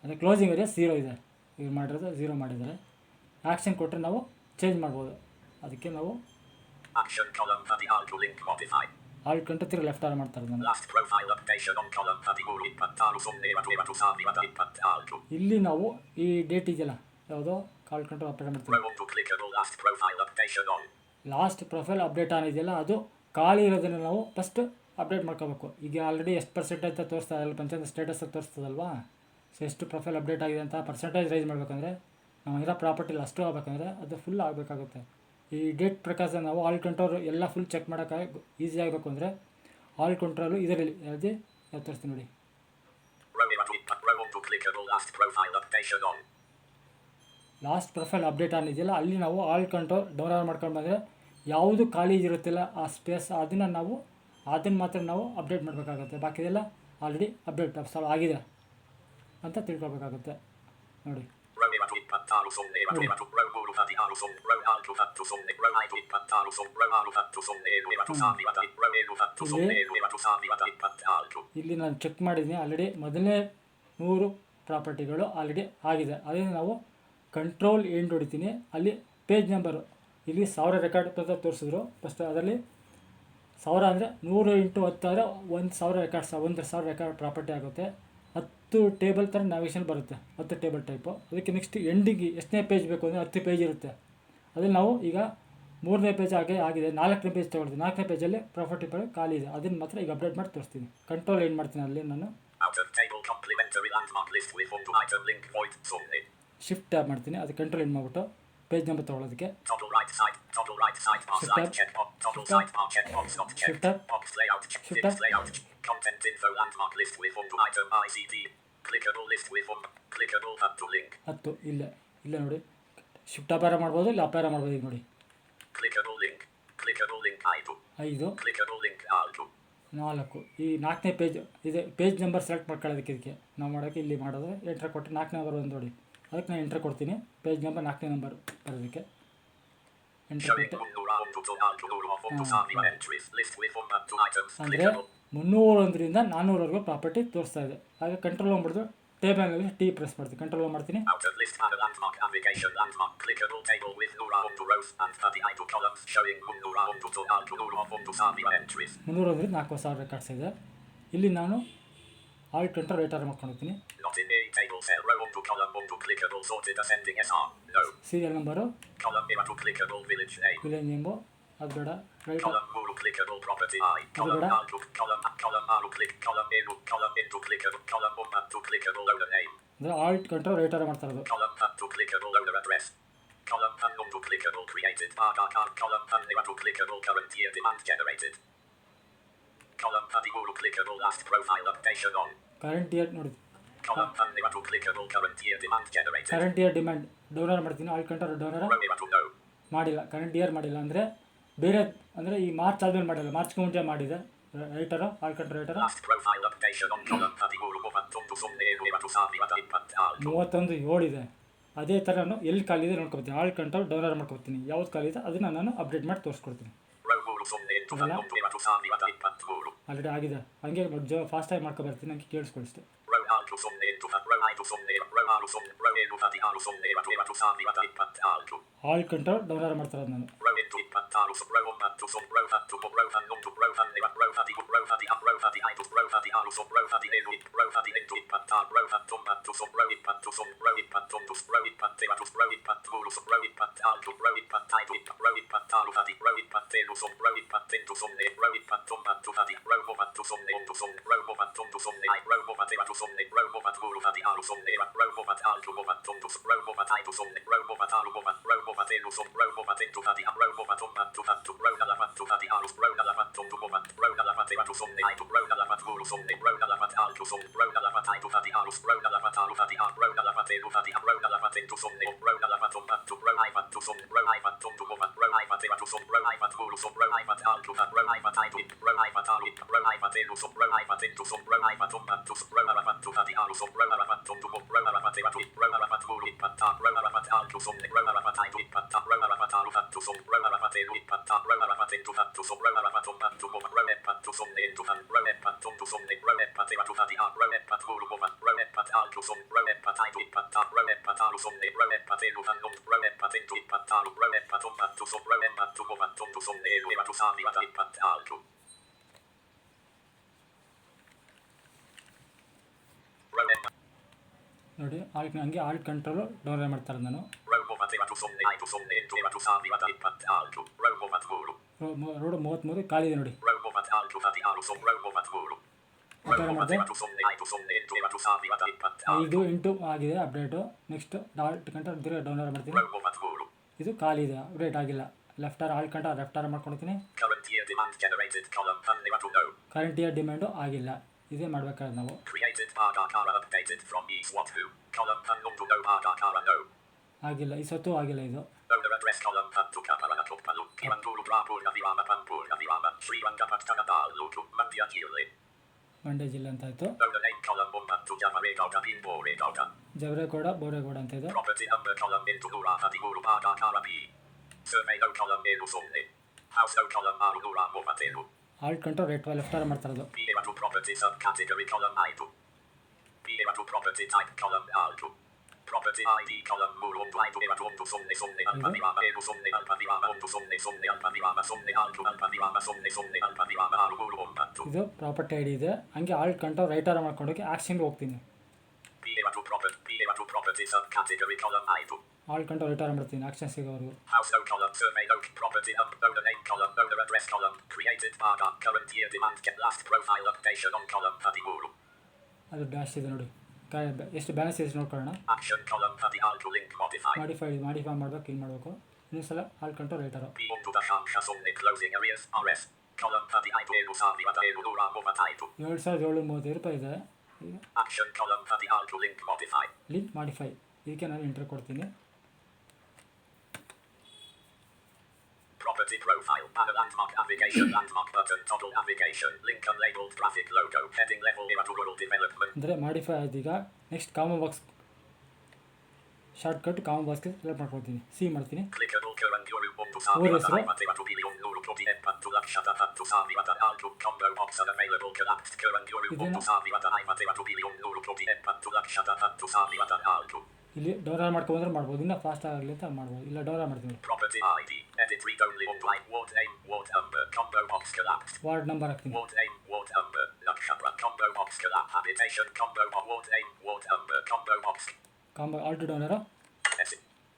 ಅದೇ ಕ್ಲೋಸಿಂಗ್ ಏರಿಯಾ 0 ಇದೆ, ಇದು ಮಾಡಿರೋದು 0 ಮಾಡಿದ್ದಾರೆ. ಆ್ಯಕ್ಷನ್ ಕೊಟ್ಟರೆ ನಾವು ಚೇಂಜ್ ಮಾಡ್ಬೋದು. ಅದಕ್ಕೆ ನಾವು action column to link modify alt control ತಿರ್ಗಿ ಲೆಫ್ಟ್ ಆರ್ ಮಾಡ್ತಾರೆ ನಾನು. last profile updation on column impattaru somne to savia impattalu ಇಲ್ಲಿ ನಾವು ಈ ಡೇಟ್ ಇದೆಯಲ್ಲ ಯಾವುದೋ ಕಾಲ್ ಕಂಟ್ರೋಲ್ ಅಪ್ಡೇಟ್ ಮಾಡ್ತೀವಿ. row to clickable last profile updation on last profile update ಆಗಿದೆಯಲ್ಲ ಅದು ಖಾಲಿ ಇರೋದನ್ನು ನಾವು ಫಸ್ಟ್ ಅಪ್ಡೇಟ್ ಮಾಡ್ಕೋಬೇಕು. ಈಗ ಆಲ್ರೆಡಿ ಎಷ್ಟು ಪರ್ಸೆಂಟೇಜ್ ಅಂತ ತೋರಿಸ್ತಾ ಇಲ್ಲ, ಪಂಚಾಯತ್ ಸ್ಟೇಟಸ್ ತೋರಿಸ್ತದಲ್ವಾ. ಸೊ ಎಷ್ಟು ಪ್ರೊಫೈಲ್ ಅಪ್ಡೇಟ್ ಆಗಿದೆ ಅಂತ ಪರ್ಸೆಂಟೇಜ್ ರೈಸ್ ಮಾಡಬೇಕಂದ್ರೆ ನಾವು ಇರೋ ಪ್ರಾಪರ್ಟಿಲಿ ಅಷ್ಟು ಆಗಬೇಕಂದ್ರೆ ಅದು ಫುಲ್ ಆಗಬೇಕಾಗುತ್ತೆ. ಈ ಡೇಟ್ ಪ್ರಕಾರ ನಾವು ಆಲ್ ಕಂಟ್ರೋಲ್ ಎಲ್ಲ ಫುಲ್ ಚೆಕ್ ಮಾಡೋಕ್ಕೆ ಈಸಿ ಆಗಬೇಕು ಅಂದರೆ ಆಲ್ ಕಂಟ್ರೋಲು ಇದರಲ್ಲಿ ಯಾವುದೇ ಯಾವ ತೋರಿಸ್ತೀನಿ ನೋಡಿ. ಲಾಸ್ಟ್ ಪ್ರೊಫೈಲ್ ಅಪ್ಡೇಟ್ ಆನ್ ಇದೆಯಲ್ಲ, ಅಲ್ಲಿ ನಾವು ಆಲ್ ಕಂಟ್ರೋಲ್ ಡೌನ್ಲೋಡ್ ಮಾಡ್ಕೊಂಡು ಬಂದರೆ ಯಾವುದು ಖಾಲಿ ಇರುತ್ತಿಲ್ಲ ಆ ಸ್ಪೇಸ್ ಅದನ್ನು ಮಾತ್ರ ನಾವು ಅಪ್ಡೇಟ್ ಮಾಡಬೇಕಾಗುತ್ತೆ. ಬಾಕಿದೆಲ್ಲ ಆಲ್ರೆಡಿ ಅಪ್ಡೇಟ್ ಆಗಿದೆ ಅಂತ ತಿಳ್ಕೊಬೇಕಾಗುತ್ತೆ ನೋಡಿ. ಇಲ್ಲಿ ನಾನು ಚೆಕ್ ಮಾಡಿದ್ದೀನಿ, ಆಲ್ರೆಡಿ ಮೊದಲನೇ 100 ಪ್ರಾಪರ್ಟಿಗಳು ಆಲ್ರೆಡಿ ಆಗಿದೆ. ಅದರಿಂದ ನಾವು ಕಂಟ್ರೋಲ್ ಏನು ಹೊಡಿತೀನಿ, ಅಲ್ಲಿ ಪೇಜ್ ನಂಬರು ಇಲ್ಲಿ 1000 ರೆಕಾರ್ಡ್ ಅಂತ ತೋರಿಸಿದ್ರು ಫಸ್ಟ್. ಅದರಲ್ಲಿ 1000 ಅಂದರೆ 100 × 10 ಆದರೆ 1000 ರೆಕಾರ್ಡ್ಸ್, 1000 ರೆಕಾರ್ಡ್ ಪ್ರಾಪರ್ಟಿ ಆಗುತ್ತೆ. 10 ಟೇಬಲ್ ಥರ ನ್ಯಾವಿಗೇಷನ್ ಬರುತ್ತೆ, 10 ಟೇಬಲ್ ಟೈಪು. ಅದಕ್ಕೆ ನೆಕ್ಸ್ಟ್ ಎಂಡಿಗೆ ಎಷ್ಟನೇ ಪೇಜ್ ಬೇಕು ಅಂದರೆ 10 ಪೇಜ್ ಇರುತ್ತೆ. ಅದ್ರಲ್ಲಿ ನಾವು ಈಗ 3ನೇ ಪೇಜ್ ಆಗಿದೆ, 4ನೇ ಪೇಜ್ ತೊಗೊಳ್ತೀನಿ. 4ನೇ ಪೇಜಲ್ಲಿ ಪ್ರಾಪರ್ಟಿ ಖಾಲಿ ಇದೆ, ಅದನ್ನು ಮಾತ್ರ ಈಗ ಅಪ್ಡೇಟ್ ಮಾಡಿ ತೋರಿಸ್ತೀನಿ. ಕಂಟ್ರೋಲ್ ಏನು ಮಾಡ್ತೀನಿ ಅಲ್ಲಿ ನಾನು ಶಿಫ್ಟ್ ಟ್ಯಾಬ್ ಮಾಡ್ತೀನಿ. ಅದು ಕಂಟ್ರೋಲ್ ಏನು ಮಾಡಿಬಿಟ್ಟು ಪೇಜ್ ನಂಬರ್ ತೊಗೊಳೋದಕ್ಕೆ ಹತ್ತು ಇಲ್ಲ ನೋಡಿ, ಶಿಫ್ಟ್ ಅಪಾರ ಮಾಡ್ಬೋದು, ಇಲ್ಲ ಅಪಾರ ಮಾಡ್ಬೋದು. ಈಗ ನೋಡಿ 5 4 ಈ 4ನೇ ಪೇಜ್ ಇದೆ. ಪೇಜ್ ನಂಬರ್ ಸೆಲೆಕ್ಟ್ ಮಾಡ್ಕೊಳ್ಳೋದಕ್ಕೆ ಇದಕ್ಕೆ ನಾವು ಮಾಡೋಕ್ಕೆ ಇಲ್ಲಿ ಮಾಡೋದು ಎಂಟ್ರ್ ಕೊಟ್ಟು 4ನೇ ನಂಬರ್ ಒಂದು ನೋಡಿ. ಅದಕ್ಕೆ ನಾನು ಎಂಟ್ರ್ ಕೊಡ್ತೀನಿ. ಪೇಜ್ ನಂಬರ್ 4ನೇ ನಂಬರ್ ಬರೋದಕ್ಕೆ ಎಂಟ್ರ್ ಕೊಟ್ಟೆ. ಅಂದರೆ 301ರಿಂದ 400ವರೆಗೂ ಪ್ರಾಪರ್ಟಿ ತೋರಿಸ್ತಾ ಇದೆ. ಹಾಗೆ ಕಂಟ್ರೋಲ್ ಹೋಗ್ಬಿಡ್ದು ಟೇಬಲ್ನಲ್ಲಿ ಟಿ ಪ್ರೆಸ್ ಮಾಡ್ತೀನಿ. ಕಂಟ್ರೋಲ್ ಮಾಡ್ತೀನಿ. 300ರಿಂದ 4000 ರೆಕಾರ್ಡ್ಸ್ ಇದೆ. ಇಲ್ಲಿ ನಾನು ಆಲ್ ಕಂಟ್ರೋಲ್ ರೈಟರ್ ಮಾಡ್ಕೊಂಡಿರ್ತೀನಿ. ಸೀರಿಯಲ್ ನಂಬರು, ವಿಲೇಜ್ ನೇಮು ಅದು ಬೇಡ, ರೈಟ್ ಅದು ಬೇಡ. ಅಂದರೆ ಆಲ್ಟ್ ಕಂಟ್ರೋಲ್ ರೈಟರ್ ಮಾಡ್ತಾ ಇರೋದು. ಕರೆಂಟ್ ಇಯರ್ ನೋಡಿ, ಕರೆಂಟ್ ಇಯರ್ ಡಿಮ್ಯಾಂಡ್ ಡೌನ್ಲೋಡ್ ಮಾಡ್ತೀನಿ. ಆಲ್ ಕಂಟ್ರೋಲ್ ಡೌನ್ಲೋಡ್ ಮಾಡಿಲ್ಲ, ಕರೆಂಟ್ ಇಯರ್ ಮಾಡಿಲ್ಲ ಅಂದರೆ ಬೇರೆ, ಅಂದರೆ ಈ ಮಾರ್ಚ್ ಆದಮೇಲೆ ಮಾಡಿಲ್ಲ, ಮಾರ್ಚ್ ಮುಂಚೆ ಮಾಡಿದೆ ರೈಟರು, ಆಲ್ ಕಂಟ್ರೋಲ್ ರೈಟರು. 31/7 ಇದೆ. ಅದೇ ಥರ ನಾನು ಎಲ್ಲಿ ಖಾಲಿದೆ ನೋಡ್ಕೊತೀನಿ. ಆಲ್ ಕಂಟ್ರೋಲ್ ಡೌನ್ಲೋಡ್ ಮಾಡ್ಕೊತೀನಿ. ಯಾವ್ದು ಖಾಲಿದೆ ಅದನ್ನು ನಾನು ಅಪ್ಡೇಟ್ ಮಾಡಿ ತೋರಿಸ್ಕೊಡ್ತೀನಿ. ಆಲ್ರೆಡಿ ಆಗಿದೆ, ಹಂಗೆ ಫಾಸ್ಟಾಗಿ ಮಾಡ್ಕೊಬರ್ತೀನಿ, ಹಂಗೆ ಕೇಳಿಸ್ಕೊಳಿಸ್ತೆ. ಆಲ್ ಕಂಟ್ರೋಲ್ ಡೌನ್ಲೋಡ್ ಮಾಡ್ತಾರೆ ನಾನು. ನೋಡಿ, ಹಂಗೆ ಆಲ್ ಕಂಟ್ರೋಲ್ ಡೌನ್ಲೋಡ್ ಮಾಡ್ತಾರೆ ನಾನು. ರೋಡ್ 33 ಖಾಲಿ ಇದೆ ನೋಡಿ. ಇದು 8 ಆಗಿದೆ update. Next alt control download ಮಾಡ್ತೀನಿ. ಇದು ಖಾಲಿ ಇದೆ, ಅಪ್ಡೇಟ್ ಆಗಿಲ್ಲ. Left R alt control left R ಮಾಡ್ಕೊಳ್ತೀನಿ. Current year demand generated column unlimited no. Current year demand ಆಗಿಲ್ಲ, ಇದೇ ಮಾಡ್ಬೇಕಾದ್ರೆ ನಾವು. Created Bhagakara updated from is what who. Column unknown to no Bhagakara no. ಆಗಿಲ್ಲ, ಈ ಸತ್ತು ಆಗಿಲ್ಲ ಇದು. Owner address column Pantu Kaparana Tuppalu. Kivanduru Prapurna Virama Pampurna Virama. Srirangapattanadal Lutu Mandya Jilli. Mandya ಜಿಲ್ಲೆ ಅಂತ ಆಯಿತು. Owner name column Mumbantu Javaregauda Pinboregauda. Javaregowda Boregowda ಅಂತ ಇದೆ. Property number column into Nura Hadiguru Bhagakara P. Survey no column Elu Sumni. House no column Aru Nura Movatelu. Alt control right left R ಮಾಡ್ತಾ ಇರೋದು. P to property subcategory column I2. P to property type column R2. Property ID column Muru I2 to Sumni Sumni Alpha Virama Elu Sumni Alpha Virama to Sumni Sumni Alpha Virama Sumni Alpha Alpha Virama Sumni Sumni Alpha Virama Aru Muru Umbantu. ಇದು property ID ಇದೆ. ಹಂಗೆ alt control right R ಮಾಡ್ಕೊಂಡೋಗಿ ಆಕ್ಷನ್ಗೆ ಹೋಗ್ತೀನಿ. P to property subcategory column I2. Alt control right R ಮಾಡ್ತೀನಿ action ಸಿಗೋವರೆಗೂ. House no column survey no property owner name column owner address column created Bhaga current year demand get last profile updation on column Hadiguru. ಅದು dash ಇದೆ ನೋಡಿ, ಎಷ್ಟು balance ಇದೆ ನೋಡ್ಕೊಳ್ಳೋಣ. Action column Hadi to link modify. Modify ಮಾಡ್ಬೇಕು, ಏನು ಮಾಡಬೇಕು ಇನ್ನೊಂದು ಸಲ ಆಲ್ಟ್ ಕಂಟ್ರೋಲ್ ರೈಟ್ ಆರು. P to the Shansha Sumni closing areas RS column Hadi I to Elu Savi Vata Elu Nura Movataitu. 7735 ರೂಪಾಯಿ ಇದೆ. Action column Hadi to link modify. Link modify, ಇದಕ್ಕೆ ನಾನು ಎಂಟ್ರಿ ಕೊಡ್ತೀನಿ. Property profile banner landmark navigation landmark button toggle navigation link unlabeled graphic logo heading level to rural development. ಅಂದರೆ modify ಆಯ್ತು. ಈಗ next ಕಾಮೋ box shortcut ಕಾಮೋ ಬಾಕ್ಸ್ಗೆ select ಮಾಡ್ಕೊಳ್ತೀನಿ. C ಮಾಡ್ತೀನಿ. Clickable current Yuru to Savi Vata Iva to Billion Nuru to Empan to Lakshata to Savi Vata to combo box unavailable collapsed current Yuru to Savi Vata Iva to Billion Nuru to Empan to Lakshata to Savi Vata to. ಇಲ್ಲಿ download ಮಾಡ್ಕೊಂಡ್ರೆ ಮಾಡ್ಬೋದು, ಇನ್ನೂ fast ಆಗಲಿ ಅಂತ ಮಾಡ್ಬೋದು. ಇಲ್ಲ download ಮಾಡ್ತೀನಿ. Property ID edit read only on like ward name ward number combo box collapsed. Ward number ಹಾಕ್ತೀನಿ. Ward name ward number Lakshatra combo box collapsed habitation combo ward name ward number combo box. Combo alt download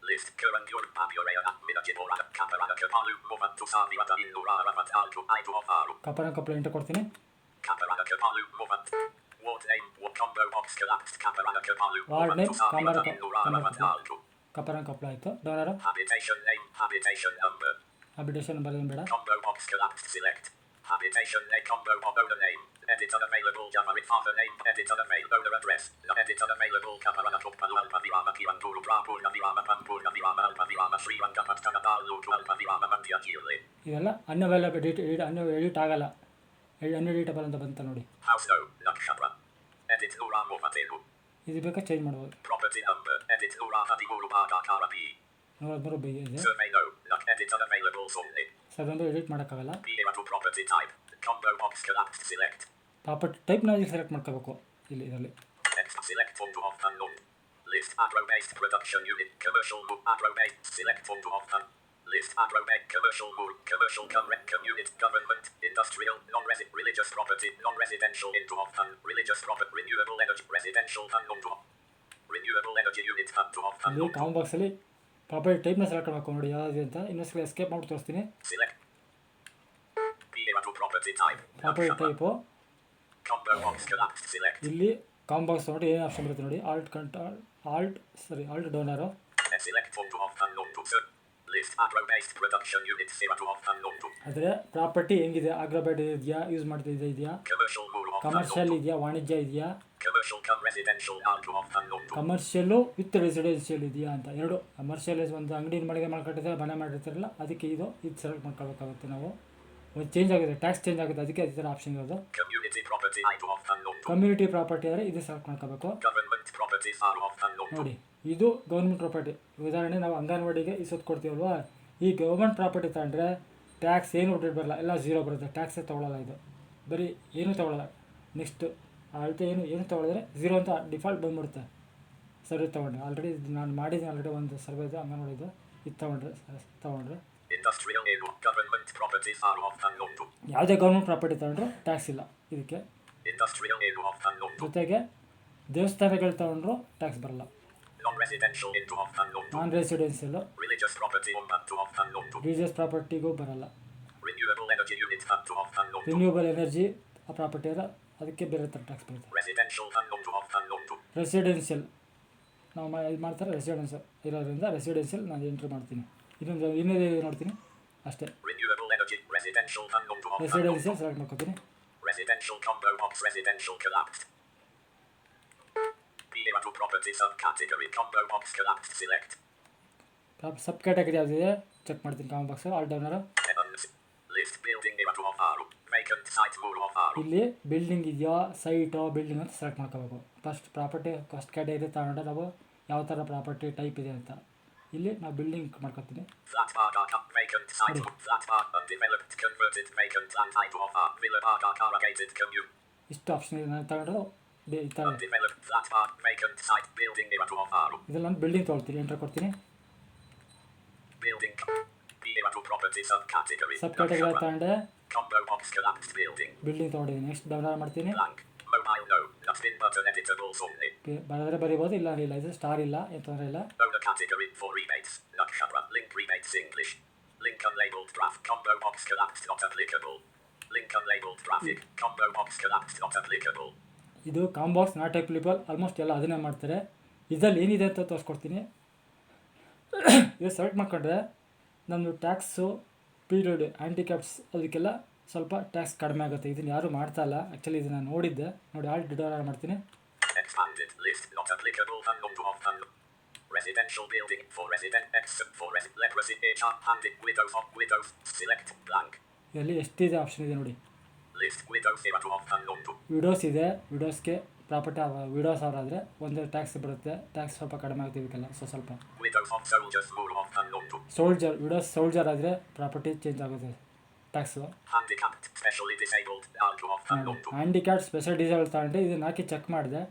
List current Yuru Papioraya Minajibora Kaparana Kapalu Movan to Savi Vata in Nurara Vat Alto Aidu of Aru. ಕಪ್ಪಲ್ enter ಕೊಡ್ತೀನಿ. Kaparana Kapalu Movan. Ward name what combo box collapsed Kaparana Kapalu ward name Kaparana ಕಪ್ಪಲ್ ಆಯಿತು. Download habitation name habitation number habitation number ಏನು ಬೇಡ. combo box collapsed select habitation name combo of owner name edit unavailable Java with father name edit unavailable owner address edit unavailable Kaparana Tuppalu Alpha Virama Kivanduru Prapurna Virama Pampurna Virama Alpha Virama Srirangapattanadal Lutu Alpha Virama Mandya Jilli. ಇವೆಲ್ಲ unavailable edit ಆಗಲ್ಲ, ಅನ್ಎಡಿಟಬಲ್ ಅಂತ ಬಂತ ನೋಡಿ. House no Nakshatra edit Nura Movatelu. ಇದು ಬೇಕಾ change ಮಾಡ್ಬೋದು. Property number edit Nura Hadiguru Bhagakara P. 43 ಬೇಗ ಇದೆ. Survey no not edit unavailable Sumni. Sir edit ಮಾಡೋಕ್ಕಾಗಲ್ಲ. P to property type combo box collapsed select. Property type ನಾವು select ಮಾಡ್ಕೋಬೇಕು. ಇಲ್ಲಿ ಇದರಲ್ಲಿ Text select from to off unknown. List agro-based production unit commercial move agro-based select from to off un. List agro-based commercial move commercial unit government industrial non-resident religious property non-residential into off un renewable property renewable energy residential unknown to off renewable energy unit to off ಇಲ್ಲಿ unknown. Com ಬಾಕ್ಸಲ್ಲಿ property ಟೈಪ್ನ select ಮಾಡ್ಕೊಂಡು ನೋಡಿ ಯಾವ್ದು ಅಂತ. ಇನ್ನೊಂದ್ಸಲ escape ಮಾಡಿ ತೋರಿಸ್ತೀನಿ. Select P to property type property type combo box collapsed select. ಇಲ್ಲಿ ಕಾಮ್ ಬಾಕ್ಸ್ ನೋಡಿ ಏನು ಆಪ್ಷನ್ ಬರುತ್ತೆ ನೋಡಿ. Alt down R Select from to off unknown to search. List agro-based production unit 0 to off unknown to ಆದರೆ property ಹೆಂಗಿದೆ, ಆಗ್ರೋಬೇಟ್ ಇದೆಯಾ, use ಮಾಡ್ತಿದ್ದೆ ಇದೆಯಾ, commercial move off commercial unknown ಇದೆಯಾ, ವಾಣಿಜ್ಯ ಇದೆಯಾ, commercial residential to off unknown to commercial with residential ಇದೆಯಾ ಅಂತ. ಎರಡು ಕಮರ್ಷಿಯಲ್ ಒಂದು ಅಂಗಡಿ ಮಳಿಗೆ ಮಾಡ್ಕೊಂಡಿರ್ತಾರೆ, ಮನೆ ಮಾಡಿರ್ತಾರಲ್ಲ, ಅದಕ್ಕೆ ಇದು ಸೆಲೆಕ್ಟ್ ಮಾಡ್ಕೊಳ್ಬೇಕಾಗುತ್ತೆ ನಾವು. ಒಂದು ಚೇಂಜ್ ಆಗುತ್ತೆ, ಟ್ಯಾಕ್ಸ್ ಚೇಂಜ್ ಆಗುತ್ತೆ, ಅದಕ್ಕೆ ಅದೇ ಥರ ಆಪ್ಷನ್ ಇರೋದು. community property to off unknown to community property ಆದರೆ ಇದು ಸೆಲೆಕ್ಟ್ ಮಾಡ್ಕೋಬೇಕು. government properties are off unknown to ನೋಡಿ ಇದು ಗೌರ್ಮೆಂಟ್ ಪ್ರಾಪರ್ಟಿ. ಉದಾಹರಣೆ ನಾವು ಅಂಗನವಾಡಿಗೆ ಇಸೋದು ಕೊಡ್ತೀವಲ್ವಾ, ಈ ಗೌರ್ಮೆಂಟ್ ಪ್ರಾಪರ್ಟಿ ತಗೊಂಡ್ರೆ ಟ್ಯಾಕ್ಸ್ ಏನು ರೇಟ್ ಬರಲ್ಲ, ಎಲ್ಲ ಝೀರೋ ಬರುತ್ತೆ, ಟ್ಯಾಕ್ಸೇ ತೊಗೊಳ್ಳಲ್ಲ. ಇದು ಬರೀ ಏನೂ ತೊಗೊಳ್ಳಲ್ಲ. ನೆಕ್ಸ್ಟ್ ಅಳತೆ ಏನು ತೊಗೊಳಿದ್ರೆ ಝೀರೋ ಅಂತ ಡಿಫಾಲ್ಟ್ ಬಂದ್ಬಿಡುತ್ತೆ. ಸರ್ವೆ ತೊಗೊಂಡ್ರೆ ಆಲ್ರೆಡಿ ನಾನು ಮಾಡಿದ್ದೀನಿ, ಆಲ್ರೆಡಿ ಒಂದು ಸರ್ವೆದು ಅಂಗನವಾಡಿದು. ಇದು ತೊಗೊಂಡ್ರೆ industrial government properties are off unknown to ಯಾವುದೇ ಗೌರ್ಮೆಂಟ್ ಪ್ರಾಪರ್ಟಿ ತೊಗೊಂಡ್ರೆ ಟ್ಯಾಕ್ಸ್ ಇಲ್ಲ ಇದಕ್ಕೆ. industrial off unknown to ಜೊತೆಗೆ ದೇವಸ್ಥಾನಗಳು ತೊಗೊಂಡ್ರು ಟ್ಯಾಕ್ಸ್ ಬರಲ್ಲ. non-residential into off unknown to non residential religious property to off unknown to religious ಪ್ರಾಪರ್ಟಿಗೂ ಬರಲ್ಲ. renewable energy unit to off unknown to renewable energy ಆ ಪ್ರಾಪರ್ಟಿ ಅಲ್ಲ, ಅದಕ್ಕೆ ಬೇರೆ ಥರ ಟ್ಯಾಕ್ಸ್ ಬರುತ್ತೆ. residential to off unknown to residential ನಾವು ಇದು ಮಾಡ್ತಾರೆ, ರೆಸಿಡೆನ್ಸ್ ಇರೋದ್ರಿಂದ ರೆಸಿಡೆನ್ಷಿಯಲ್ ನಾನು ಎಂಟ್ರಿ ಮಾಡ್ತೀನಿ. ಇನ್ನೊಂದು ನೋಡ್ತೀನಿ. ಅಷ್ಟೇ. Renewable energy. Residential unknown to off. Residential select ಮಾಡ್ಕೊತೀನಿ. Residential combo box. Residential collapsed. Be to property subcategory. Combo box collapsed. Select. Sub category ಯಾವುದಿದೆ ಚೆಕ್ ಮಾಡ್ತೀನಿ. Combo box all ಡೌನರು. Heavens. List building to off arrow. Vacant site rule off arrow. ಇಲ್ಲಿ building ಇದೆಯಾ ಸೈಟೋ building ಅಂತ select ಮಾಡ್ಕೋಬೇಕು. First property first category ತಗೊಂಡು ನಾವು ಯಾವ ಥರ ಪ್ರಾಪರ್ಟಿ ಟೈಪ್ ಇದೆ ಅಂತ ಇಲ್ಲಿ ನಾವು ಬಿಲ್ಡಿಂಗ್ ಮಾಡ್ಕೊತೀನಿ. Flat bar dark vacant site. Flat bar undeveloped converted vacant land type off arrow. Villa bar dark corrugated commune. ಇಷ್ಟು ಆಪ್ಷನ್ ಇದೆ. ನಾನು ತಗೊಂಡು ಈ ಥರ Undeveloped flat bar vacant site building to off arrow. ಇದ್ರಲ್ಲಿ ನಾನು ಬಿಲ್ಡಿಂಗ್ ತೊಗೊಳ್ತೀನಿ. ಎಂಟರ್ ಕೊಡ್ತೀನಿ. Building. Be to property subcategory. Sub category ತಗೊಂಡೆ Combo box collapsed building. Building ತೊಗೊಂಡಿದ್ದೀನಿ. ನೆಕ್ಸ್ಟ್ ಡೌನ್ಲೋಡ್ ಮಾಡ್ತೀನಿ. Blank. Mobile no. Nothing button editables only. ಬರೆದ್ರೆ ಬರಿಬೋದು, ಇಲ್ಲ ಇಲ್ಲ. ಇದು ಸ್ಟಾರ್ ಇಲ್ಲ, ಏನು ತೊಂದರೆ ಇಲ್ಲ. Owner category for rebates. Nakshatra. Link rebates English. Link unlabeled draft. Combo box collapsed not applicable. Link unlabeled graphic. Combo box collapsed not applicable. ಇದು ಕಾಂಬಾಕ್ಸ್ ನಾಟ್ ಅಪ್ಲಿಕಬಲ್. ಆಲ್ಮೋಸ್ಟ್ ಎಲ್ಲ ಅದನ್ನೇ ಮಾಡ್ತಾರೆ. ಇದರಲ್ಲಿ ಏನಿದೆ ಅಂತ ತೋರಿಸ್ಕೊಡ್ತೀನಿ. ಇದು ಸೆಲೆಕ್ಟ್ ಮಾಡ್ಕೊಂಡ್ರೆ ನಮ್ಮದು ಟ್ಯಾಕ್ಸು ಪೀರಿಯಡ್ ಹ್ಯಾಂಡಿಕ್ಯಾಪ್ಸ್ ಅದಕ್ಕೆಲ್ಲ ಸ್ವಲ್ಪ ಟ್ಯಾಕ್ಸ್ ಕಡಿಮೆ ಆಗುತ್ತೆ. ಇದನ್ನು ಯಾರು ಮಾಡ್ತಾ ಇಲ್ಲ. ಆ್ಯಕ್ಚುಲಿ ಇದನ್ನು ನೋಡಿದ್ದೆ. ನೋಡಿ ಆಲ್ಟ್ ಡೌನ್ಲೋಡ್ ಮಾಡ್ತೀನಿ. Expanded list not applicable unknown to off unknown. Residential building for resident except for leprosy HR handed widows of widows. Select blank. ಇದರಲ್ಲಿ ಎಷ್ಟಿದೆ ಆಪ್ಷನ್ ಇದೆ ನೋಡಿ. List widows here to off unknown to. Widow's ಇದೆ. ವಿಡೋಸ್ಗೆ property widow's ಅವರಾದರೆ ಒಂದು tax ಬರುತ್ತೆ. Tax ಸ್ವಲ್ಪ ಕಡಿಮೆ ಆಗುತ್ತೆ ಇದಕ್ಕೆಲ್ಲ. ಸ್ವಲ್ಪ Widows of soldiers rule off unknown to. Soldier widow's soldier ಆದರೆ ಪ್ರಾಪರ್ಟಿ ಚೇಂಜ್ ಆಗುತ್ತೆ tax. Handicapped specially disabled to off unknown to. Handicapped special diesel ತಗೊಂಡು ಇದನ್ನು ಹಾಕಿ ಚೆಕ್ ಮಾಡಿದೆ.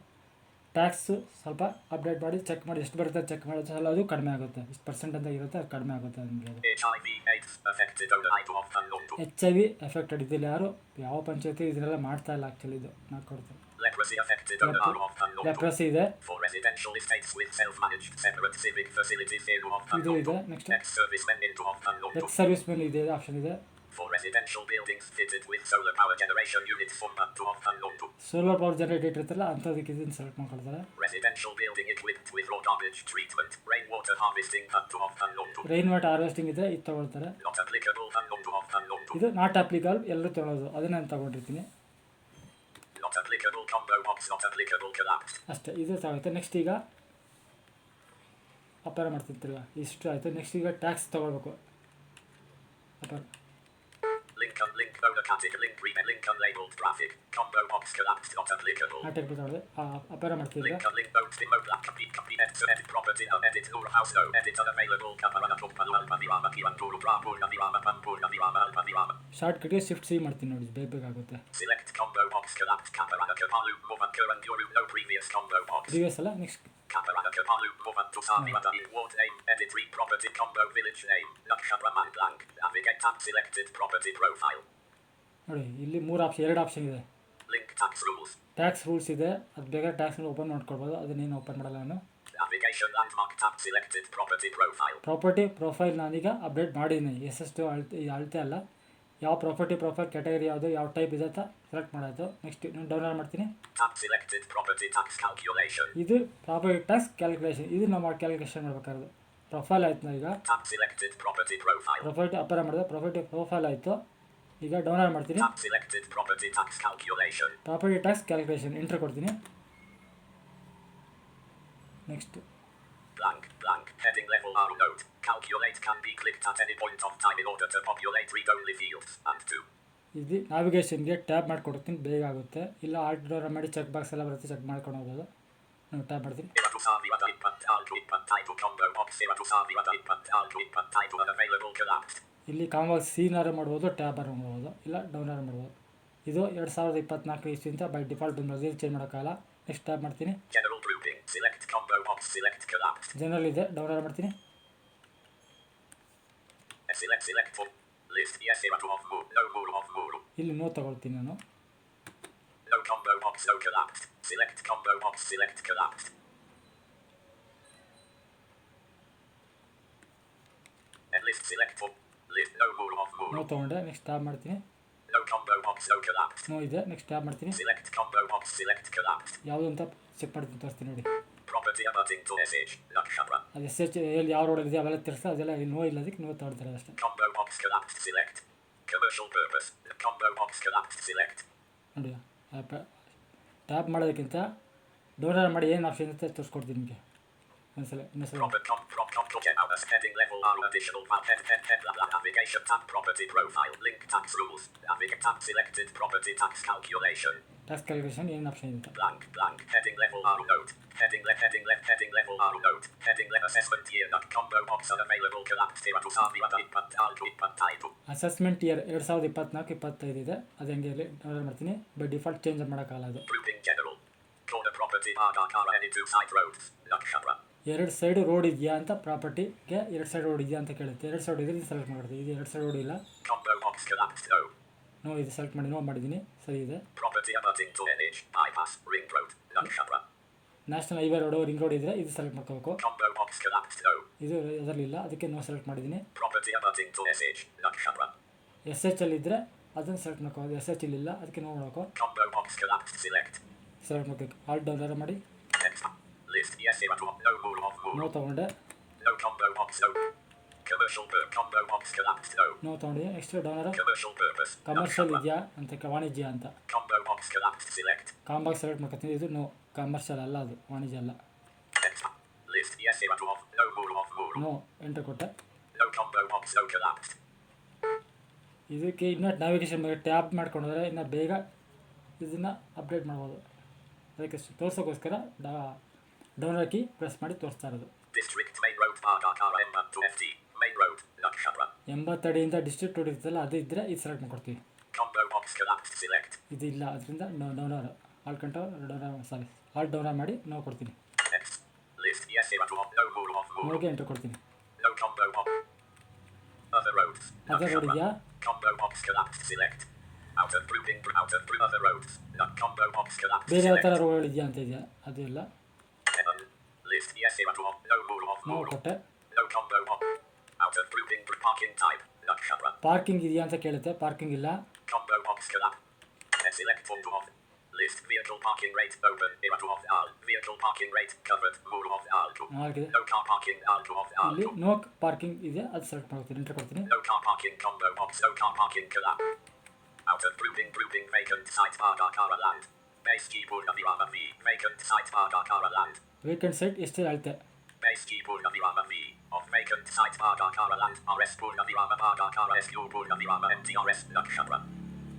ಟ್ಯಾಕ್ಸು ಸ್ವಲ್ಪ ಅಪ್ಡೇಟ್ ಮಾಡಿ ಚೆಕ್ ಮಾಡಿ ಎಷ್ಟು ಬರುತ್ತೆ ಚೆಕ್ ಮಾಡಿದ್ರೆ ಸಲ ಅದು ಕಡಿಮೆ ಆಗುತ್ತೆ. ಇಷ್ಟು ಪರ್ಸೆಂಟ್ ಅಂತ ಇರುತ್ತೆ, ಅದು ಕಡಿಮೆ ಆಗುತ್ತೆ ನಿಮಗೆ. HIV AIDS affected owner to off unknown to. HIV affected ಇದಿಲ್ಲ. ಯಾರು ಯಾವ ಪಂಚಾಯತಿ ಇದನ್ನೆಲ್ಲ ಮಾಡ್ತಾ ಇಲ್ಲ. ಆ್ಯಕ್ಚುಲಿ ಇದು ನಾನು ಕೊಡ್ತೀನಿ. Leprosy affected owner off unknown to. Leprosy ಇದೆ. For residential estates with self-managed separate civic facilities here to off ಇದು unknown ಇದೆ. to. Next Ex-servicemen into off unknown to. Ex service ಮೇಲೆ ಇದೆ ಆಪ್ಷನ್ ಇದೆ. For residential buildings fitted with solar power generation units from to off unknown to. Solar power generator ಇರುತ್ತಲ್ಲ ಅಂಥದಕ್ಕೆ ಇದನ್ನು select ಮಾಡ್ಕೊಳ್ತಾರೆ. Residential building equipped with raw garbage treatment, rainwater harvesting to off unknown to. Rain water harvesting ಇದೆ, ಇದು ತೊಗೊಳ್ತಾರೆ. Not applicable unknown to off unknown to. ಇದು not applicable ಎಲ್ಲರೂ ತೊಗೊಳೋದು, ಅದನ್ನ ನಾನು ತೊಗೊಂಡಿರ್ತೀನಿ. Not applicable combo box not applicable collapsed. ಅಷ್ಟೇ, ಇದು ತಗೊಳುತ್ತೆ. ನೆಕ್ಸ್ಟ್ ಈಗ ಅಪಾರ ಮಾಡ್ತಿರ್ತೀರ ಇಷ್ಟು ಆಯಿತು. ನೆಕ್ಸ್ಟ್ ಈಗ ಟ್ಯಾಕ್ಸ್ ತೊಗೊಳ್ಬೇಕು. ಅಪಾರ Link owner category link unlabeled graphic combo box collapsed not applicable. Not ತೊಗೊಳ್ದೆ ಅಪಾರ ಮಾಡ್ತಿದ್ರೆ Link boat demo black copy edit property edit nur house no edit unavailable camera toppal alpavirama kiranturu brapurna virama pampurna virama alpavirama. Short ಕಟ್ಗೆ shift C ಮಾಡ್ತೀನಿ ನೋಡಿ, ಬೇಕಾಗುತ್ತೆ. Select combo box collapsed caparana kapalu movan kuranduru no previous combo box. Previous ಅಲ್ಲ. Next Caparana kapalu movan to sarvivata in ward name edit property combo village name nakshatra man blank navigate tab selected property profile. ನೋಡಿ ಇಲ್ಲಿ ಮೂರು option, ಎರಡು option ಇದೆ. Link tax rules. Tax rules ಇದೆ, ಅದು ಬೇಕಾದ್ರೆ tax open ಮಾಡ್ಕೊಳ್ಬೋದು. ಅದನ್ನೇನು ಓಪನ್ ಮಾಡಲ್ಲ ನಾನು. Navigation landmark tab selected property profile. Property profile ನಾನೀಗ ಅಪ್ಡೇಟ್ ಮಾಡಿದ್ದೀನಿ. ಎಷ್ಟೆಷ್ಟು ಅಳತೆ ಅಲ್ಲ, ಯಾವ ಪ್ರಾಪರ್ಟಿ ಪ್ರೊಫೈಲ್ ಕ್ಯಾಟಗರಿ ಯಾವುದು ಯಾವ ಟೈಪ್ ಇದೆ ಅಂತ ಸೆಲೆಕ್ಟ್ ಮಾಡೋದು. ನೆಕ್ಸ್ಟ್ ನಾನು ಡೌನ್ಲೋಡ್ ಮಾಡ್ತೀನಿ. Tab selected property tax calculation. ಇದು ಪ್ರಾಪರ್ಟಿ ಟ್ಯಾಕ್ಸ್ ಕ್ಯಾಲ್ಕುಲೇಷನ್, ಇದು ನಾವು ಕ್ಯಾಲ್ಕುಲೇಷನ್ ಮಾಡ್ಬೇಕಾದ್ರೆ ಪ್ರೊಫೈಲ್ ಆಯ್ತು. ನಾವು ಈಗ Tab selected property profile. Property ಅಪಾರ ಮಾಡಿದೆ, ಪ್ರಾಪರ್ಟಿ ಪ್ರೊಫೈಲ್ ಆಯಿತು. ಈಗ ಡೌನ್ಲೋಡ್ ಮಾಡ್ತೀನಿ. Tab selected property tax calculation. Property tax calculation enter ಕೊಡ್ತೀನಿ. Next Blank heading level arrow note. Calculate can be clicked at any point of time in order to populate read-only fields and to. ಇದು ನ್ಯಾವಿಗೇಷನ್ಗೆ tab ಮಾಡಿಕೊಡ್ತೀನಿ, ಬೇಗ ಆಗುತ್ತೆ. ಇಲ್ಲ halt door ಮಾಡಿ check box ಎಲ್ಲ ಬರುತ್ತೆ, check ಮಾಡ್ಕೊಂಡು ಹೋಗೋದು. ನಾನು ಟ್ಯಾಬ್ ಮಾಡ್ತೀನಿ. ಇಲ್ಲಿ ಕಾಂಬಾಕ್ಸ್ ಸೀನಾರು ಮಾಡ್ಬೋದು, ಟ್ಯಾಬಾರು ಮಾಡ್ಬೋದು, ಇಲ್ಲ ಡೌನಾರು ಮಾಡ್ಬೋದು. ಇದು 2024 ಇಸ್ವಿಂತ ಬೈ ಡಿಫಾಲ್ಟ್ ಬಂದು ಚೇಂಜ್ ಮಾಡೋಕ್ಕಾಗಲ್ಲ. ನೆಕ್ಸ್ಟ್ ಟ್ಯಾಬ್ ಮಾಡ್ತೀನಿ. ಜನರಲ್ ಇದೆ, ಡೌನ್ಲೋಡ್ ಮಾಡ್ತೀನಿ. ಇಲ್ಲಿ ನೋ ತಗೊಳ್ತೀನಿ ನಾನು. No combo box no collapsed. Select combo box select collapsed. And list select for list no rule of rule. No ತಗೊಂಡೆ. ನೆಕ್ಸ್ಟ್ ಟ್ಯಾಬ್ ಮಾಡ್ತೀನಿ. No combo box no collapsed. No ಇದೆ. Next tab ಮಾಡ್ತೀನಿ. Select combo box select collapsed. ಯಾವುದು ಅಂತ check ಮಾಡ್ತೀನಿ, ತೋರಿಸ್ತೀನಿ ನೋಡಿ. Property abutting to SH Nakshatra. ಅದು ಎಸ್ ಎಚ್ ಎಲ್ಲಿ ಯಾವ ರೋಡಲ್ಲಿ ಇದೆ ಅವೆಲ್ಲ ತಿರ್ಸ, ಅದೆಲ್ಲ ಇಲ್ಲಿ ನೋ ಇಲ್ಲ, ಅದಕ್ಕೆ ನೋ ತಗೊಳ್ತಾರೆ ಅಷ್ಟೇ. Combo box box collapsed. Select. Commercial purpose. Combo box collapsed. Select. ನೋಡಿ ಟ್ಯಾಪ್ ಮಾಡೋದಕ್ಕಿಂತ ಡೌನ್ಲೋಡ್ ಮಾಡಿ ಏನು ಆಪ್ಷನ್ ಇರುತ್ತೆ ತೋರಿಸ್ಕೊಡ್ತೀನಿ ನಿಮಗೆ ಒಂದ್ಸಲ ಇನ್ನೊಂದ್ಸಲ. Heading level R additional head navigation tab property profile link tax rules navigate tab selected property tax calculation tax calculation ಏನು ಆಪ್ಷನ್ ಇರುತ್ತೆ. blank heading level R note heading level R note heading level assessment year combo box unavailable collapsed here to sami at impact alto impact type assessment year 2024-25 ಇದೆ. ಅದು ಹೆಂಗೆ download ಮಾಡ್ತೀನಿ. By default change ಮಾಡೋಕ್ಕಾಗಲ್ಲ ಅದು. grouping general corner property Bhagakara any two side roads Lakshatra. ಎರಡು side road ಇದೆಯಾ ಅಂತ ಪ್ರಾಪರ್ಟಿಗೆ ಎರಡು ಸೈಡ್ ರೋಡ್ ಇದೆಯಾ ಅಂತ ಕೇಳುತ್ತೆ. ಎರಡು ಸೈಡ್ ಇದ್ರೆ ಸೆಲೆಕ್ಟ್ ಮಾಡ್ತೀವಿ. ಇದು ಎರಡು ಸೈಡ್ ರೋಡ್ ಇಲ್ಲ. combo box collapsed no. No ಇದು ಸೆಲೆಕ್ಟ್ ಮಾಡಿ ನೋ ಮಾಡಿದ್ದೀನಿ. ಸರಿ ಇದೆ. property abutting to NH bypass ring road Lakshatra. National highway road ring road ಇದ್ದರೆ ಇದು ಸೆಲೆಕ್ಟ್ ಮಾಡ್ಕೋಬೇಕು. combo box collapsed no. ಇದು ಅದರಲ್ಲಿಲ್ಲ, ಅದಕ್ಕೆ ನೋ ಸೆಲೆಕ್ಟ್ ಮಾಡಿದ್ದೀನಿ. property abutting to SH Lakshatra. SH ಅಲ್ಲಿ ಇದ್ದರೆ ಅದನ್ನು ಸೆಲೆಕ್ಟ್ ಮಾಡ್ಕೋಬೋದು. SH ಇಲ್ಲ ಅದಕ್ಕೆ ನೋ ಮಾಡಬೇಕು. combo box collapsed select. Select ಮಾಡ್ಬೇಕು. ಆಲ್ ಡೌನ್ಲೋಡ್ ಮಾಡಿ Next. List yes here to no rule of rule. No ತೊಗೊಂಡೆ. No combo box no. Commercial combo box collapsed no. No ತೊಗೊಂಡು next download Commercial purpose. Commercial ಇದೆಯಾ ಅಂತ ವಾಣಿಜ್ಯ ಅಂತ combo box collapsed select. Combo box select ಮಾಡ್ಕೊತೀನಿ. ಇದು no commercial ಅಲ್ಲ, ಅದು ವಾಣಿಜ್ಯ ಅಲ್ಲ. Next. List yes here to no rule of rule. No enter ಕೊಟ್ಟೆ. No combo box no collapsed. ಇದಕ್ಕೆ ಇನ್ನೂ ನ್ಯಾವಿಗೇಷನ್ ಮೇಲೆ ಟ್ಯಾಪ್ ಮಾಡ್ಕೊಂಡ್ರೆ ಇನ್ನು ಬೇಗ ಇದನ್ನು ಅಪ್ಡೇಟ್ ಮಾಡ್ಬೋದು. ಅದಕ್ಕೆ ತೋರ್ಸೋಕ್ಕೋಸ್ಕರ ಡೌನ್ಲೋಡ್ ಕೀ ಪ್ರೆಸ್ ಮಾಡಿ ತೋರಿಸ್ತಾ ಇರೋದು. District main road Bhagakara M to FT main road Lakshatra. 80 ಅಡಿಯಿಂದ ಡಿಸ್ಟ್ರಿಕ್ಟ್ ರೋಡ್ ಇರ್ತಲ್ಲ, ಅದು ಇದ್ದರೆ ಇದು ಸೆಲೆಕ್ಟ್ ಮಾಡ್ಕೊಡ್ತೀವಿ. combo box collapsed select. ಇದು ಇಲ್ಲ, ಅದರಿಂದ ಡೌನ್ಲೋಡ್ ಆಲ್ ಡೌನ್ಲೋಡ್ ಮಾಡಿ ನಾವು ಕೊಡ್ತೀನಿ. Next. List yes here to no rule of rule. ನೋಗೆ ಎಂಟರ್ ಕೊಡ್ತೀನಿ. No combo box. Other roads. Other road ಇದೆಯಾ? combo box collapsed select. Outer grouping other roads. combo box collapsed ಬೇರೆ ಯಾವ ಥರ select. Road ಇದೆಯಾ ಅಂತ ಇದೆಯಾ? ಅದು ಇಲ್ಲ. List yes here to no rule of ನಾವು rule. ಕೊಟ್ಟೆ. No combo box. Outer grouping parking type Lakshatra. Parking ಇದೆಯಾ ಅಂತ ಕೇಳುತ್ತೆ. ಪಾರ್ಕಿಂಗ್ ಇಲ್ಲ. combo box collapsed. Select on to off. List vehicle parking rate open here to off all. Vehicle parking rate covered rule of all to. ಆಗಿದೆ. No car parking all to off all ಇಲ್ಲಿ to. No parking ಇದೆ, ಅದು select ಮಾಡ್ತೀನಿ. Enter ಕೊಡ್ತೀನಿ. No car parking combo box. No car parking collapse. Outer grouping vacant site Bhagakara land. Base keyboard Avirama V. Vacant site Bhagakara land. Vacant site ಎಷ್ಟು ಅಳತೆ? Base keyboard Avirama V. Of vacant site Bhagakara land. RS board Avirama Bhagakara SU board Avirama MTRS Lakshatra.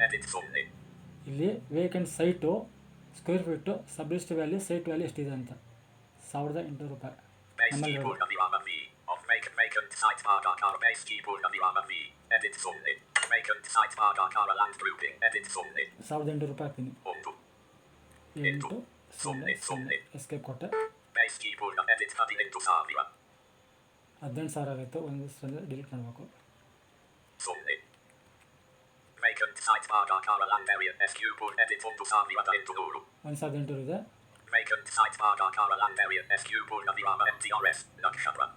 Edit only. ಇಲ್ಲಿ vacant site square feet sublist value site value ಎಷ್ಟಿದೆ ಅಂತ 1800 ರೂಪಾಯಿ. Base ನಮ್ಮಲ್ಲಿ keyboard Avirama V. Of vacant site Bhagakara base keyboard Avirama V. Edit only. Vacant site Bhagakara land grouping. Edit only. 1800 ರೂಪಾಯಿ ಹಾಕ್ತೀನಿ. Onto. 8 escape ಕೊಟ್ಟೆ. Base keyboard edit heading into Savira. 18,000 ಆಯಿತು. ಒಂದು delete ಮಾಡಬೇಕು. Only. Vacant site Bhagakara land area SQ board edit onto Savira into Guru. 1800 ಇದೆ. Vacant site Bhagakara land area SQ board Avirama MTRS Lakshatra.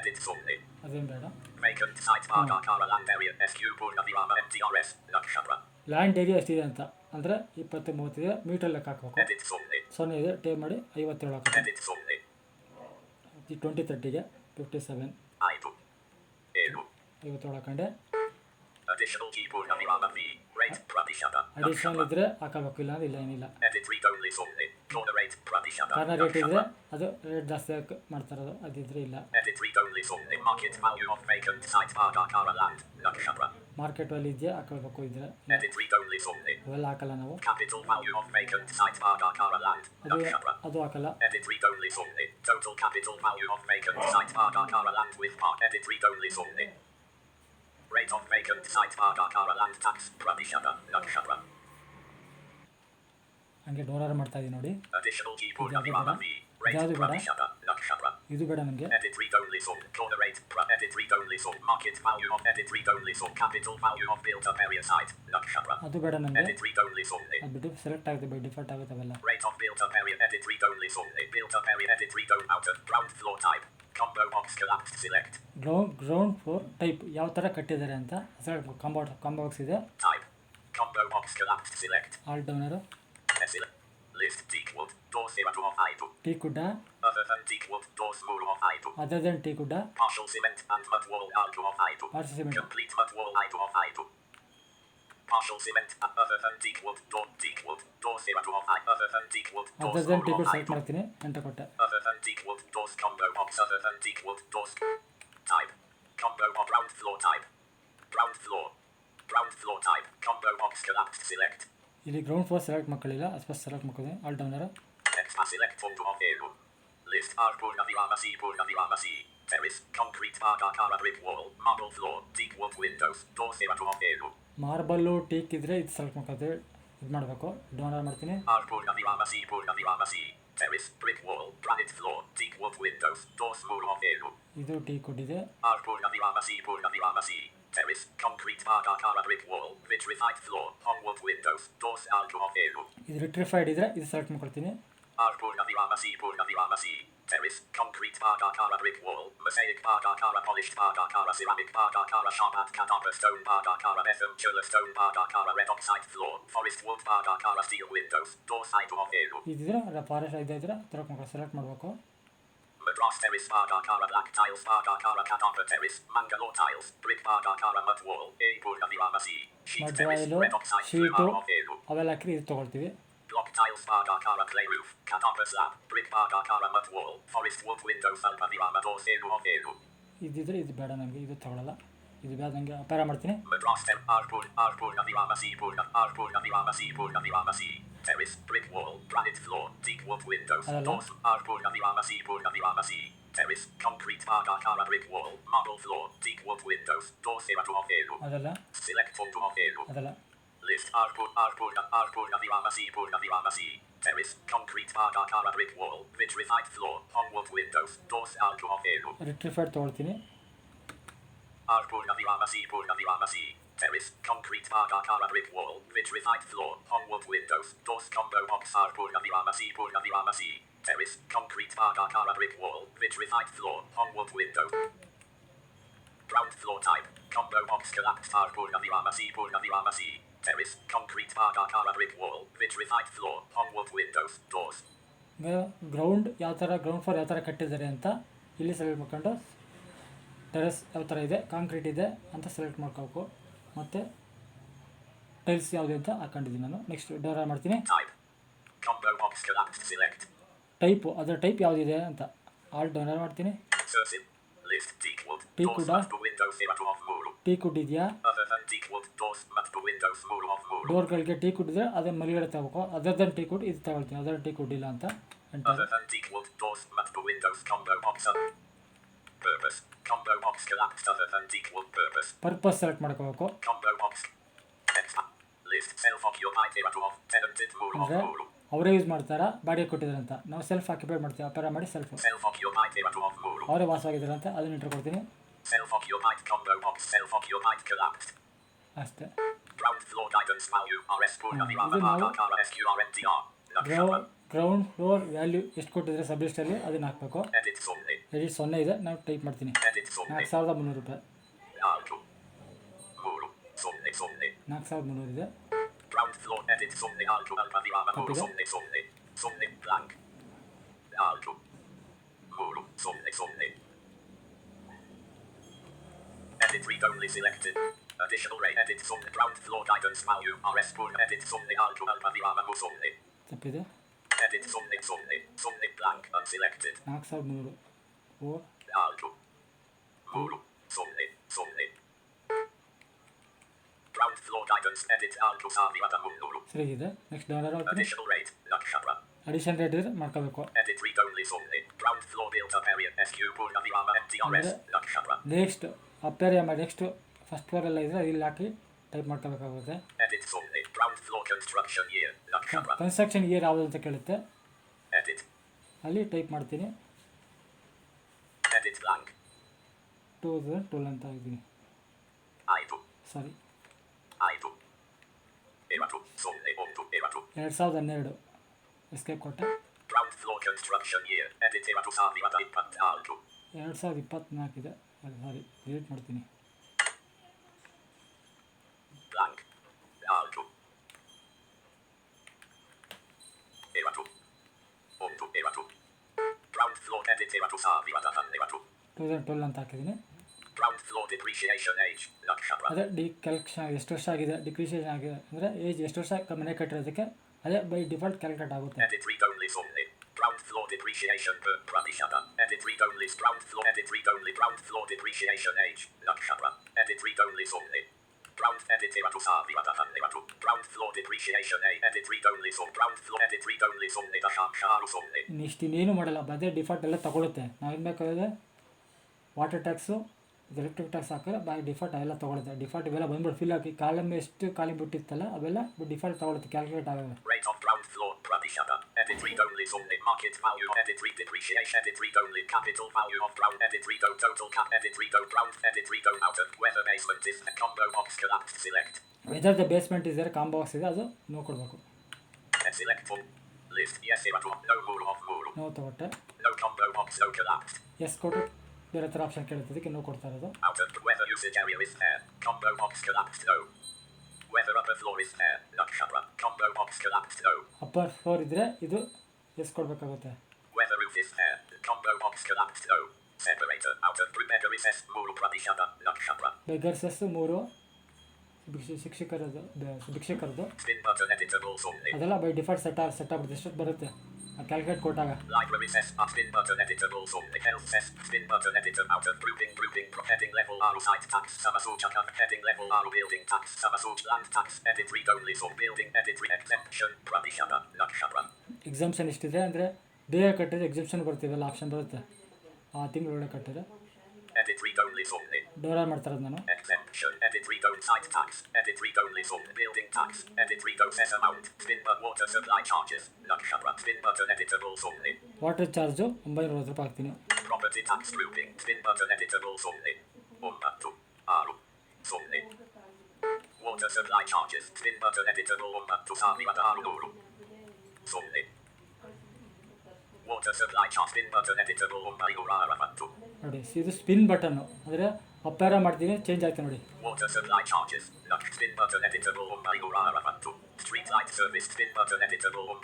Edit only. ಅದೇನು ಬೇಡ. Vacant site Bhagakara land area SQ board Avirama MTRS Lakshatra. Land area ಎಷ್ಟಿದೆ ಅಂತ ಅಂದರೆ 20-30 ಇದೆ. Metre ಲೆಕ್ಕ ಹಾಕಬೇಕು. Edit only. 0 ಇದೆ, ಟೇಪ್ ಮಾಡಿ 57 ಹಾಕಬೇಕು. Edit only. 2030ಗೆ 57 Aidu. Elu. 57 ಹಾಕೊಂಡೆ. Additional keyboard Avirama V. Rate Pradishata. Additional ಇದ್ದರೆ ಹಾಕಬೇಕು, ಇಲ್ಲ ಅಂದ್ರೆ ಇಲ್ಲ ಏನಿಲ್ಲ. Edit read only only. Corner rate Pradishata. Corner rate ಇದ್ದರೆ ಅದು ರೇಟ್ ಜಾಸ್ತಿ ಮಾಡ್ತಾರದು, ಅದಿದ್ರೆ ಇಲ್ಲ. Edit read only only. Market value of vacant site Bhagakara land Lakshatra. Market value ಇದೆಯಾ ಹಾಕಬೇಕು, ಇದ್ರೆ Edit read only only. ಅವೆಲ್ಲ ಹಾಕಲ್ಲ ನಾವು. Capital value of vacant site Bhagakara land Lakshatra. ಅದು ಹಾಕಲ್ಲ. Edit read only only. Total capital value of vacant site Bhagakara land with park. Edit read only only. Rate of vacant site Bhagakara land tax Pradishata Lakshatra. ಹಂಗೆ ಡೋಲರ್ ಮಾಡ್ತಾ ಇದೀನಿ ನೋಡಿ. Additional keyboard Avirama V. Rate Pradishata Lakshatra. ಇದು ಬೇಡ ನನಗೆ. Edit read only only. Corner rate edit read only only. Market value of edit read only only. Capital value of built up area site Lakshatra. ಅದು ಬೇಡ ನನಗೆ. Edit read only only. ಅದು ಬಿಟ್ಟು select ಆಗುತ್ತೆ, by default ಆಗುತ್ತೆ ಅವೆಲ್ಲ. Rate of built up area edit read only only. Built up area edit read only outer ground floor type. Combo box collapsed select. Ground floor type ಯಾವ ಥರ ಕಟ್ಟಿದ್ದಾರೆ ಅಂತ select. Combo box ಇದೆ. Type. Combo box collapsed select. Alt down arrow. Select. List teak wood. Door 0 to 5. Teak wood. Other than teakwood, dos muro of I2. Other than teakwood, Partial cement and mud wall alto of I2. Partial cement, Complete mud wall I2 of I2. Partial cement and other than teakwood, dos zero of I. Other than teakwood, dos other than muro teakwood of select I2. ಮಾಡ್ತೀನಿ, enter ಕೊಟ್ಟೆ. Other than teakwood, dos combo box. Other than teakwood, dos type. Combo of ground floor type. Ground floor. Ground floor type. Combo box collapsed select. ಇಲ್ಲಿ ground floor select ಮಾಡ್ಕೊಳ್ಳಿಲ್ಲ, ಅಸ್ಪಷ್ಟ select ಮಾಡ್ಕೊಂಡೆ, all ಡೌನರ. Extra select photo of area. List R Purnavirama C. Terrace. Concrete Bhagakara brick wall. Marble floor. Teakwood windows. Door zero of area. Marble teak ಇದ್ರೆ ಇದು select ಮಾಡ್ಕೊತೀವಿ, ಇದು ಮಾಡಬೇಕು. ಡೌನರ್ ಮಾಡ್ತೀನಿ. R Purnavirama C. Terrace. Brick wall. Granite floor. Teakwood windows. Doors muro of area. ಇದು ಟೀಕುಡ್ ಇದೆ. R Purnavirama C. Terrace. Concrete Bhagakara brick wall. Vitrified floor. Hongwood windows. Doors alto of area. ಇದು ರಿಟ್ರಿಫೈಡ್ ಇದ್ರೆ ಇದು select ಮಾಡ್ಕೊಳ್ತೀನಿ. R Purnavirama C. Terrace. Concrete Bhagakara brick wall. Mosaic Bhagakara polished Bhagakara ceramic Bhagakara sharpat Kadapa stone Bhagakara Betham chiller stone Bhagakara red oxide floor. Forest wood Bhagakara steel windows. Door side of area. ಇದಿದ್ರೆ forest ಇದ್ರೆ select ಮಾಡಬೇಕು. Madras terrace Bhagakara black tiles Bhagakara Kadapa terrace. Mangalore tiles. Brick Bhagakara mud wall. A Purnavirama C. Sheet terrace. ಮಡ್ರಾಯಿಲು, Red oxide sheet floor of area. ಅವೆಲ್ಲ ಹಾಕಿ ಇದು ತೊಗೊಳ್ತೀವಿ. Block tiles Bhagakara clay roof. Kadapa slab. Brick Bhagakara mud wall. Forest wood windows Alpavirama door zero of area. ಇದಿದ್ರೆ ಇದು ಬೇಡ ನನಗೆ, ಇದು ತಗೊಳ್ಳಲ್ಲ. ಇದು ಬೇಡ ನನಗೆ, ಅಪಾರ ಮಾಡ್ತೀನಿ. Madras Purnavirama C. Terrace, brick wall, granite floor, teakwood windows, Hello? doors. Purnavirama C. Terrace, concrete Bhagakara brick wall, marble floor, teakwood windows, door zero of area. ಅದೆಲ್ಲ Select photo of area. ಅದೆಲ್ಲ List Purnavirama C. Terrace, concrete Bhagakara brick wall, vitrified floor, hongwood windows, doors alto of area. ರಿಟ್ರಿಫೈಡ್ ತೊಗೊಳ್ತೀನಿ. Purnavirama C. Terrace, concrete Bhagakara brick wall, vitrified floor, hongwood windows, doors combo box. Purnavirama C. Terrace, concrete Bhagakara brick wall, vitrified floor, hongwood windows. Ground floor type, combo box collapsed. Purnavirama C. Terrace, concrete Bhagakara brick wall, vitrified floor, hongwood windows, doors. ಈಗ ground floor ಯಾವ ಥರ ಕಟ್ಟಿದ್ದಾರೆ ಅಂತ ಇಲ್ಲಿ select ಮಾಡ್ಕೊಂಡು, terrace ಯಾವ ಥರ ಇದೆ, ಕಾಂಕ್ರೀಟ್ ಇದೆ ಅಂತ ಸೆಲೆಕ್ಟ್ ಮಾಡ್ಕೋಬೇಕು. ಮತ್ತು ಟೈಲ್ಸ್ ಯಾವುದು ಅಂತ ಹಾಕೊಂಡಿದ್ದೀನಿ ನಾನು. ನೆಕ್ಸ್ಟ್ ಡೋರ್ ಮಾಡ್ತೀನಿ. Type, combo box collapsed select. Type, ಅದರ ಟೈಪ್ ಯಾವುದಿದೆ ಅಂತ ಆಲ್ ಡೋನರ್ ಮಾಡ್ತೀನಿ. Cursive, list teakwood, Teakwood, doors must be windows zero of muro. ಟೀಕುಡ್ ಇದೆಯಾ? Other than teakwood, doors must be windows muro of muro. ಡೋರ್ಗಳಿಗೆ ಟೀಕುಡ್ ಇದ್ದರೆ ಅದನ್ನು ಮೇಲ್ಗಡೆ ತಗೋಬೇಕು. ಅದರ್ ದನ್ ಟೀಕುಡ್ ಇದು ತಗೊಳ್ತೀನಿ. ಅದರ ಟೀಕುಡ್ ಇಲ್ಲ ಅಂತ enter. Other than teakwood, doors must be windows combo box. Purpose, combo box collapsed. Other than teakwood, purpose. Purpose select ಮಾಡ್ಕೋಬೇಕು. Combo box. Next, list self-occupied zero of tenanted muro of ಅಂದರೆ muro. ಅವರೇ use ಮಾಡ್ತಾರಾ, ಬಾಡಿಗೆ ಕೊಟ್ಟಿದ್ದಾರೆ ಅಂತ. ನಾವು self occupied ಮಾಡ್ತೀವಿ, ಅಪಾರ ಮಾಡಿ self. Self-occupied zero of muro. ಅವರೇ ವಾಸವಾಗಿದ್ದಾರೆ ಅಂತ ಅದನ್ನ ಎಂಟರ್ ಕೊಡ್ತೀನಿ. Self-occupied combo box. Self-occupied collapsed. ಅಷ್ಟೇ. Ground floor guidance value. RS Purnavirama ಇದು ನಾವು Bhagakara SQRNTR. Nakshatra. Ground floor value ಎಷ್ಟು ಕೊಟ್ಟಿದ್ರೆ ಸಬ್ಲಿಸ್ಟಲ್ಲಿ ಅದನ್ನು ಹಾಕಬೇಕು. Edit Sunday. ಎಡಿಟ್ 0 ಇದೆ, ನಾವು ಟೈಪ್ ಮಾಡ್ತೀನಿ. Edit Sunday. 4300 ರೂಪಾಯಿ. Alto. Muro. Sunday. 4300 ಇದೆ. Ground floor edit Sunday. Alto Alpavirama Muro. Copy Sunday. Sunday blank. Alto. Muro. Sunday. Edit read only selected. Additional rate edit Sunday. Ground floor guidance value. RS Purna edit Sunday. Alto Alpavirama Muro. Sunday. ತಪ್ಪಿದೆ. Edit Sunday. Sunday blank unselected. 4300. ಓ Alto. Muro. Sunday. Ground floor guidance edit Alto Savirata Muro. ಸರಿಗಿದೆ. Next download ಮಾಡ್ತೀನಿ. Additional rate. Nakshatra. Addition rate ಇದ್ರೆ ಮಾಡ್ಕೋಬೇಕು. Edit read only Sunday. Ground floor built up area. SQ Purnavirama MTRS. Nakshatra. Next ಅಪೇರಿಯಾ ಮಾಡಿ next first floor ಎಲ್ಲ ಇದ್ರೆ ಇಲ್ಲಿ ಹಾಕಿ ಟೈಪ್ ಮಾಡ್ಕೋಬೇಕಾಗುತ್ತೆ. Edit Sunday. Ground floor construction year. Nakshatra. Construction year ಯಾವುದು ಅಂತ ಕೇಳುತ್ತೆ, Edit. ಅಲ್ಲಿ ಟೈಪ್ ಮಾಡ್ತೀನಿ. Edit blank. 2012 ಅಂತ ಇದ್ದೀನಿ. Aitu. ಸಾರಿ, Eratu. Sunday. Onto. Eratu. 2012 escape ಕೊಟ್ಟೆ. Ground floor construction year. Edit Eratu Savirata Ipat Alto. 2024 ಇದೆ. ಸಾರಿ, ಡಿಲೀಟ್ ಮಾಡ್ತೀನಿ. Blank. Alto. Eratu. Onto. Eratu. Ground floor 2012 ಅಂತ ಹಾಕಿದ್ದೀನಿ. Ground floor depreciation age. Nakshatra. ಅದೇ calculation ಎಷ್ಟು ವರ್ಷ ಆಗಿದೆ, ಡಿಕ್ರಿಷಿಯೇಷನ್ ಆಗಿದೆ ಅಂದರೆ ಏಜ್ ಎಷ್ಟು ವರ್ಷ ಮನೆ ಕಟ್ಟಿರೋದಕ್ಕೆ ಅದೇ ಬೈ ಡಿಫಾಲ್ಟ್ ಕ್ಯಾಲ್ಕುಲೇಟ್ ಆಗುತ್ತೆ. Edit read only only. Ground floor depreciation per Pradishata. Edit read only ground floor. Edit read only ground floor depreciation age. Nakshatra. Edit read only only. Ground edit evatu savivata hanevatu. Ground floor depreciation age. Edit read only so. Ground floor edit read only only. Dashaksharu only. ಇನ್ನೇನು ಮಾಡಲ್ಲ, ಅದೇ default ಎಲ್ಲ ತಗೊಳುತ್ತೆ. ನಾವೇನು ಬೇಕಾದ್ರೆ water tax electric tax ಹಾಕಿದ್ರೆ by default ಅವೆಲ್ಲ ತೊಗೊಳುತ್ತೆ. Default ಇವೆಲ್ಲ ಬಂದ್ಬಿಟ್ಟು ಫಿಲ್ ಹಾಕಿ ಕಾಲಮ್ ಎಷ್ಟು ಖಾಲಿ ಬಿಟ್ಟಿತ್ತಲ್ಲ ಅವೆಲ್ಲ ಡಿಫಾಲ್ಟ್ ತೊಗೊಳುತ್ತೆ, ಕ್ಯಾಲ್ಕುಲೇಟ್ ಆಗಲ್ಲ. Rate of ground floor Pradishata. Edit read only only. Market value. Edit read depreciation. Edit read only. Capital value of ground. Edit read o total cap. Edit read o ground. Edit read o out of weather basement is a combo box collapsed. Select. Whether the basement ಇದೆ, combo box ಇದೆ, ಅದು no ಕೊಡಬೇಕು. Select full list. Yes, evatu. No rule of rule. No ತೊಗೊಟ್ಟೆ. No combo box. No collapsed. Yes ಕೊಟ್ಟು ಬೇರೆ ಥರ option ಕೇಳ್ತದಕ್ಕೆ no ಕೊಡ್ತಾ ಇರೋದು. Out of weather usage area is there. Combo box collapsed. No. Weather upper floor is there. Nakshatra. Combo box collapsed. No. Upper floor ಇದ್ದರೆ ಇದು S ಕೊಡಬೇಕಾಗುತ್ತೆ. Weather roof is there. Combo box collapsed. No. Separator. Out of Brumega is S. Muru Pradishata. Nakshatra. ಬೆಗರ್ಸಸ್ 3 ಶಿಕ್ಷಕರದು Spin button editable only. ಅದೆಲ್ಲ by default set ಆಗ್ಬಿಡುತ್ತೆ. ಎಷ್ಟೊತ್ತು ಬರುತ್ತೆ calculate ಕೊಟ್ಟಾಗ. Library S. Spin button editable only. Health S. Spin button editor. Out of grouping. Heading level R. Site tax. Samasucha. Heading level R. Building tax. Samasuch. Land tax. Edit read only. So building edit exemption. Pradishata. Nakshatra. Exemption ಇಷ್ಟಿದೆ ಅಂದರೆ ಬೇಗ ಕಟ್ಟಿದ್ರೆ exemption ಬರ್ತೀವಲ್ಲ option ಬರುತ್ತೆ. ಆ ತಿಂಗಳೊಳಗೆ ಕಟ್ಟಿದ್ರೆ Edit read only only. ಡೋಲರ್ ಮಾಡ್ತಾರದು ನಾನು. Exemption. Edit read only. Site tax. Edit read only only. Building tax. Edit read only. Set amount. Spin but water supply charges. Nakshatra. Spin button editable only. Water charge 950 ರೂಪಾಯಿ ಹಾಕ್ತೀನಿ. Property tax grouping. Spin button editable only. 1 6 only. Water supply charges. Spin button editable 1 6 only. Water supply charge. Spin button editable 1 ನೋಡಿ ಇದು spin button ಅಂದರೆ ಅಪ್ಪಾರ ಮಾಡ್ತೀನಿ change ಆಗ್ತದೆ ನೋಡಿ. Water supply charges. Spin button editable 1 Street light service. Spin button editable 1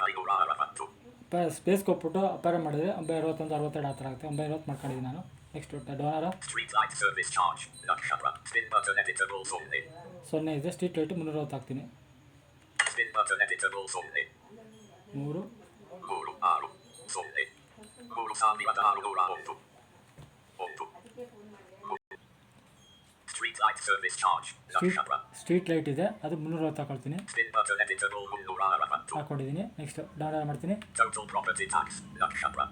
space ಕೊಟ್ಬಿಟ್ಟು ಅಪ್ಪಾರ ಮಾಡಿದ್ರೆ 961 62 ಆ ಥರ ಆಗುತ್ತೆ. 950 ಮಾಡ್ಕೊಂಡಿದ್ದೀನಿ ನಾನು. Next down arrow Street light service charge. Nakshatra. Spin button editable only. 0 ಇದೆ. ಸ್ಟ್ರೀಟ್ ಲೈಟು 350 ಹಾಕ್ತೀನಿ. Spin button editable only. 3 Muru aru only. Muru savivata aru ura ontu. Street light service charge. Nakshatra. Street light ಇದೆ, ಅದು 350 ಹಾಕೊಳ್ತೀನಿ. Spin button editable 1 ಹಾಕೊಂಡಿದ್ದೀನಿ. Next donor ಮಾಡ್ತೀನಿ. Total property tax. Nakshatra.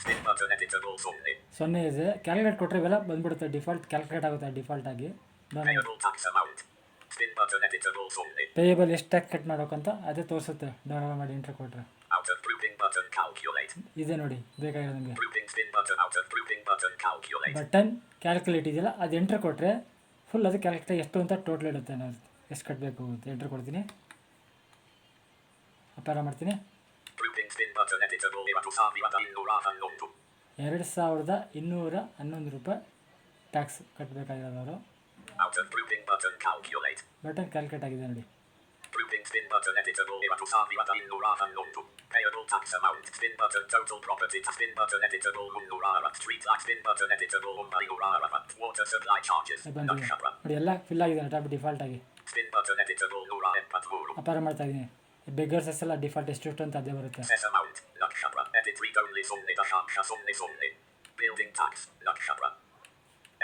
Spin button editable only. 0 ಇದೆ. Calculate ಕೊಟ್ಟರೆ ಇವೆಲ್ಲ ಬಂದ್ಬಿಡುತ್ತೆ, default calculate ಆಗುತ್ತೆ default ಆಗಿ. Payable tax amount. Spin button editable only. Payable ಎಷ್ಟು ಟ್ಯಾಕ್ಸ್ ಕಟ್ ಮಾಡೋಕ್ಕಂತ ಅದೇ ತೋರಿಸುತ್ತೆ ಡೋನರ್ ಮಾಡಿ ಎಂಟ್ರಿ ಕೊಟ್ಟರೆ. Out of grouping button calculate. ಇದೆ ನೋಡಿ ಬೇಕಾಗಿರೋ ನಮಗೆ Grouping spin button. Out of grouping button calculate. Button calculate ಇದೆಯಲ್ಲ ಅದು ಎಂಟ್ರಿ ಕೊಟ್ಟರೆ ಫುಲ್ ಅದು ಕ್ಯಾಲ್ಕುಲೇಟ್ ಎಷ್ಟು ಅಂತ ಟೋಟಲ್ ಇಡುತ್ತೆ. ನಾನು ಎಷ್ಟು ಕಟ್ಟಬೇಕು ಅಂತ ಎಂಟ್ರಿ ಕೊಡ್ತೀನಿ, ಅಪಾರ ಮಾಡ್ತೀನಿ. Grouping spin button editable 2211 ರೂಪಾಯಿ ಟ್ಯಾಕ್ಸ್ ಕಟ್ಟಬೇಕಾಗಿರೋದು. Out of grouping button calculate. Button calculate ಆಗಿದೆ ನೋಡಿ. Grouping spin button editable 2211 Payable tax amount. Spin button total property. Spin button editable 100 Street light. Spin button editable 100 Water supply charges. Nakshatra. ನೋಡಿ ಎಲ್ಲ fill ಆಗಿದೆ top default ಆಗಿ. Spin button editable 173 ಅಪಾರ ಮಾಡ್ತಾ ಇದ್ದೀನಿ. ಬೆಗರ್ಸಸ್ ಎಲ್ಲ ಡಿಫಾಲ್ಟ್ ಎಷ್ಟು ಅಂತ ಅದೇ ಬರುತ್ತೆ. Set amount. Nakshatra. Edit read only only. Dashaksha only. Building tax. Nakshatra.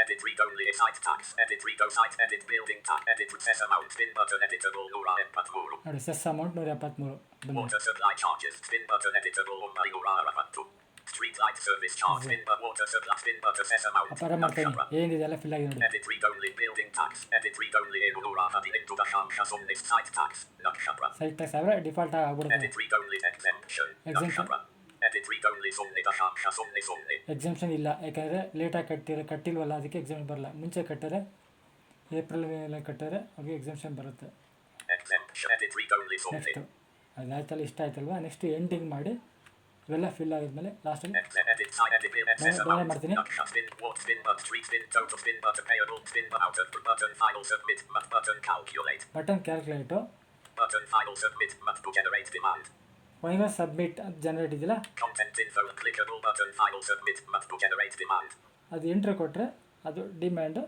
Edit read only. Site tax. Edit read site. Edit building tax. Edit set amount. Spin button editable 173 ನೋಡಿ cess amount 173 ಬಂದಿದೆ. Water supply charges. Spin button editable 1 Street light service charge. Spin but water supply. Spin button set amount. ಅಪಾರ ಮಾಡ್ತಾ ಇದ್ದೀನಿ. ಏನಿದೆ ಎಲ್ಲ fill ಆಗಿದೆ ನೋಡಿ. Edit read only. Building tax. Edit read only. Into Dashaksha only. Site tax. Nakshatra. Site tax ಆದರೆ default ಆಗಿ ಆಗ್ಬಿಡುತ್ತೆ. Edit read only. Exemption. Nakshatra. Edit read only only. Dashaksha only. Exemption ಇಲ್ಲ, ಯಾಕಂದರೆ ಲೇಟಾಗಿ ಕಟ್ಟಿಲ್ವಲ್ಲ, ಅದಕ್ಕೆ ಎಕ್ಸಾಮ್ ಬರಲ್ಲ. ಮುಂಚೆ ಕಟ್ಟಿದ್ರೆ ಏಪ್ರಿಲ್ ಮೇಲೆ ಕಟ್ಟಿದ್ರೆ ಅವ್ರಿಗೆ ಎಕ್ಸಾಮ್ಷನ್ ಬರುತ್ತೆ. Exemption. Edit read only only. Next ಅದಾಯ್ತಲ್ಲ, ಇಷ್ಟ ಆಯ್ತಲ್ವಾ. ನೆಕ್ಸ್ಟ್ ಎಂಡಿಂಗ್ ಮಾಡಿ ಇವೆಲ್ಲ ಫಿಲ್ ಆಗಿದ್ಮೇಲೆ ಲಾಸ್ಟಲ್ಲಿ Edit side. Edit bill. Set download amount. ಮಾಡ್ತೀನಿ. Nakshatra. Spin what spin but street spin total spin but payable spin but out of button final submit button calculate. Button calculate Button final submit must to generate demand. Final submit generate ಇದೆಯಲ್ಲ, Content info clickable button final submit must to generate demand. ಅದು entry ಕೊಟ್ಟರೆ ಅದು demand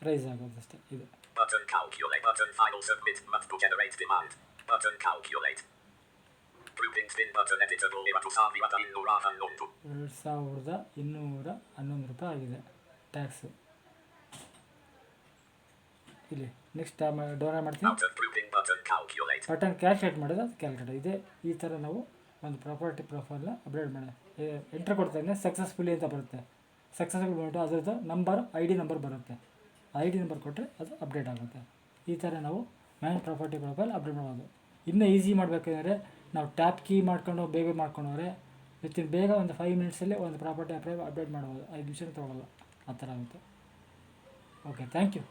rice ಆಗೋದು ಅಷ್ಟೇ ಇದು. Button calculate. Button final submit. Must to generate demand. Button calculate. Grouping spin button editable. 2211 2211 ರೂಪಾಯಿ ಆಗಿದೆ tax. ಇಲ್ಲಿ ನೆಕ್ಸ್ಟ್ ಡೌನ್ಲೋಡ್ ಮಾಡ್ತೀನಿ. Outer grouping button calculate. Button calculate ಮಾಡೋದು ಅದು ಕ್ಯಾಲ್ಕುಲೇಟ್ ಇದೆ. ಈ ಥರ ನಾವು ಒಂದು ಪ್ರಾಪರ್ಟಿ ಪ್ರೊಫೈಲ್ನ ಅಪ್ಡೇಟ್ ಮಾಡಿ ಎಂಟ್ರ್ ಕೊಡ್ತಾನೆ ಸಕ್ಸಸ್ಫುಲಿ ಅಂತ ಬರುತ್ತೆ. ಸಕ್ಸಸ್ಫುಲ್ ಬಂದ್ಬಿಟ್ಟು ಅದರದ್ದು ನಂಬರ್ ಐ ಡಿ ನಂಬರ್ ಬರುತ್ತೆ. ಐ ಡಿ ನಂಬರ್ ಕೊಟ್ಟರೆ ಅದು ಅಪ್ಡೇಟ್ ಆಗುತ್ತೆ. ಈ ಥರ ನಾವು ಮ್ಯಾನೇಜ್ ಪ್ರಾಪರ್ಟಿ ಪ್ರೊಫೈಲ್ ಅಪ್ಡೇಟ್ ಮಾಡೋದು. ಇನ್ನೂ ಈಸಿ ಮಾಡಬೇಕಂದ್ರೆ ನಾವು ಟ್ಯಾಪ್ ಕೀ ಮಾಡ್ಕೊಂಡು ಬೇಗ ಮಾಡ್ಕೊಂಡ್ರೆ ವಿತಿನ್ ಬೇಗ ಒಂದು 5 ಮಿನಿಟ್ಸಲ್ಲಿ ಒಂದು ಪ್ರಾಪರ್ಟಿ ಅಪ್ಡೇಟ್ ಮಾಡ್ಬೋದು. 5 ನಿಮಿಷ ತೊಗೊಳ್ಳಲ್ಲ, ಆ ಥರ ಆಗುತ್ತೆ. Okay, thank you.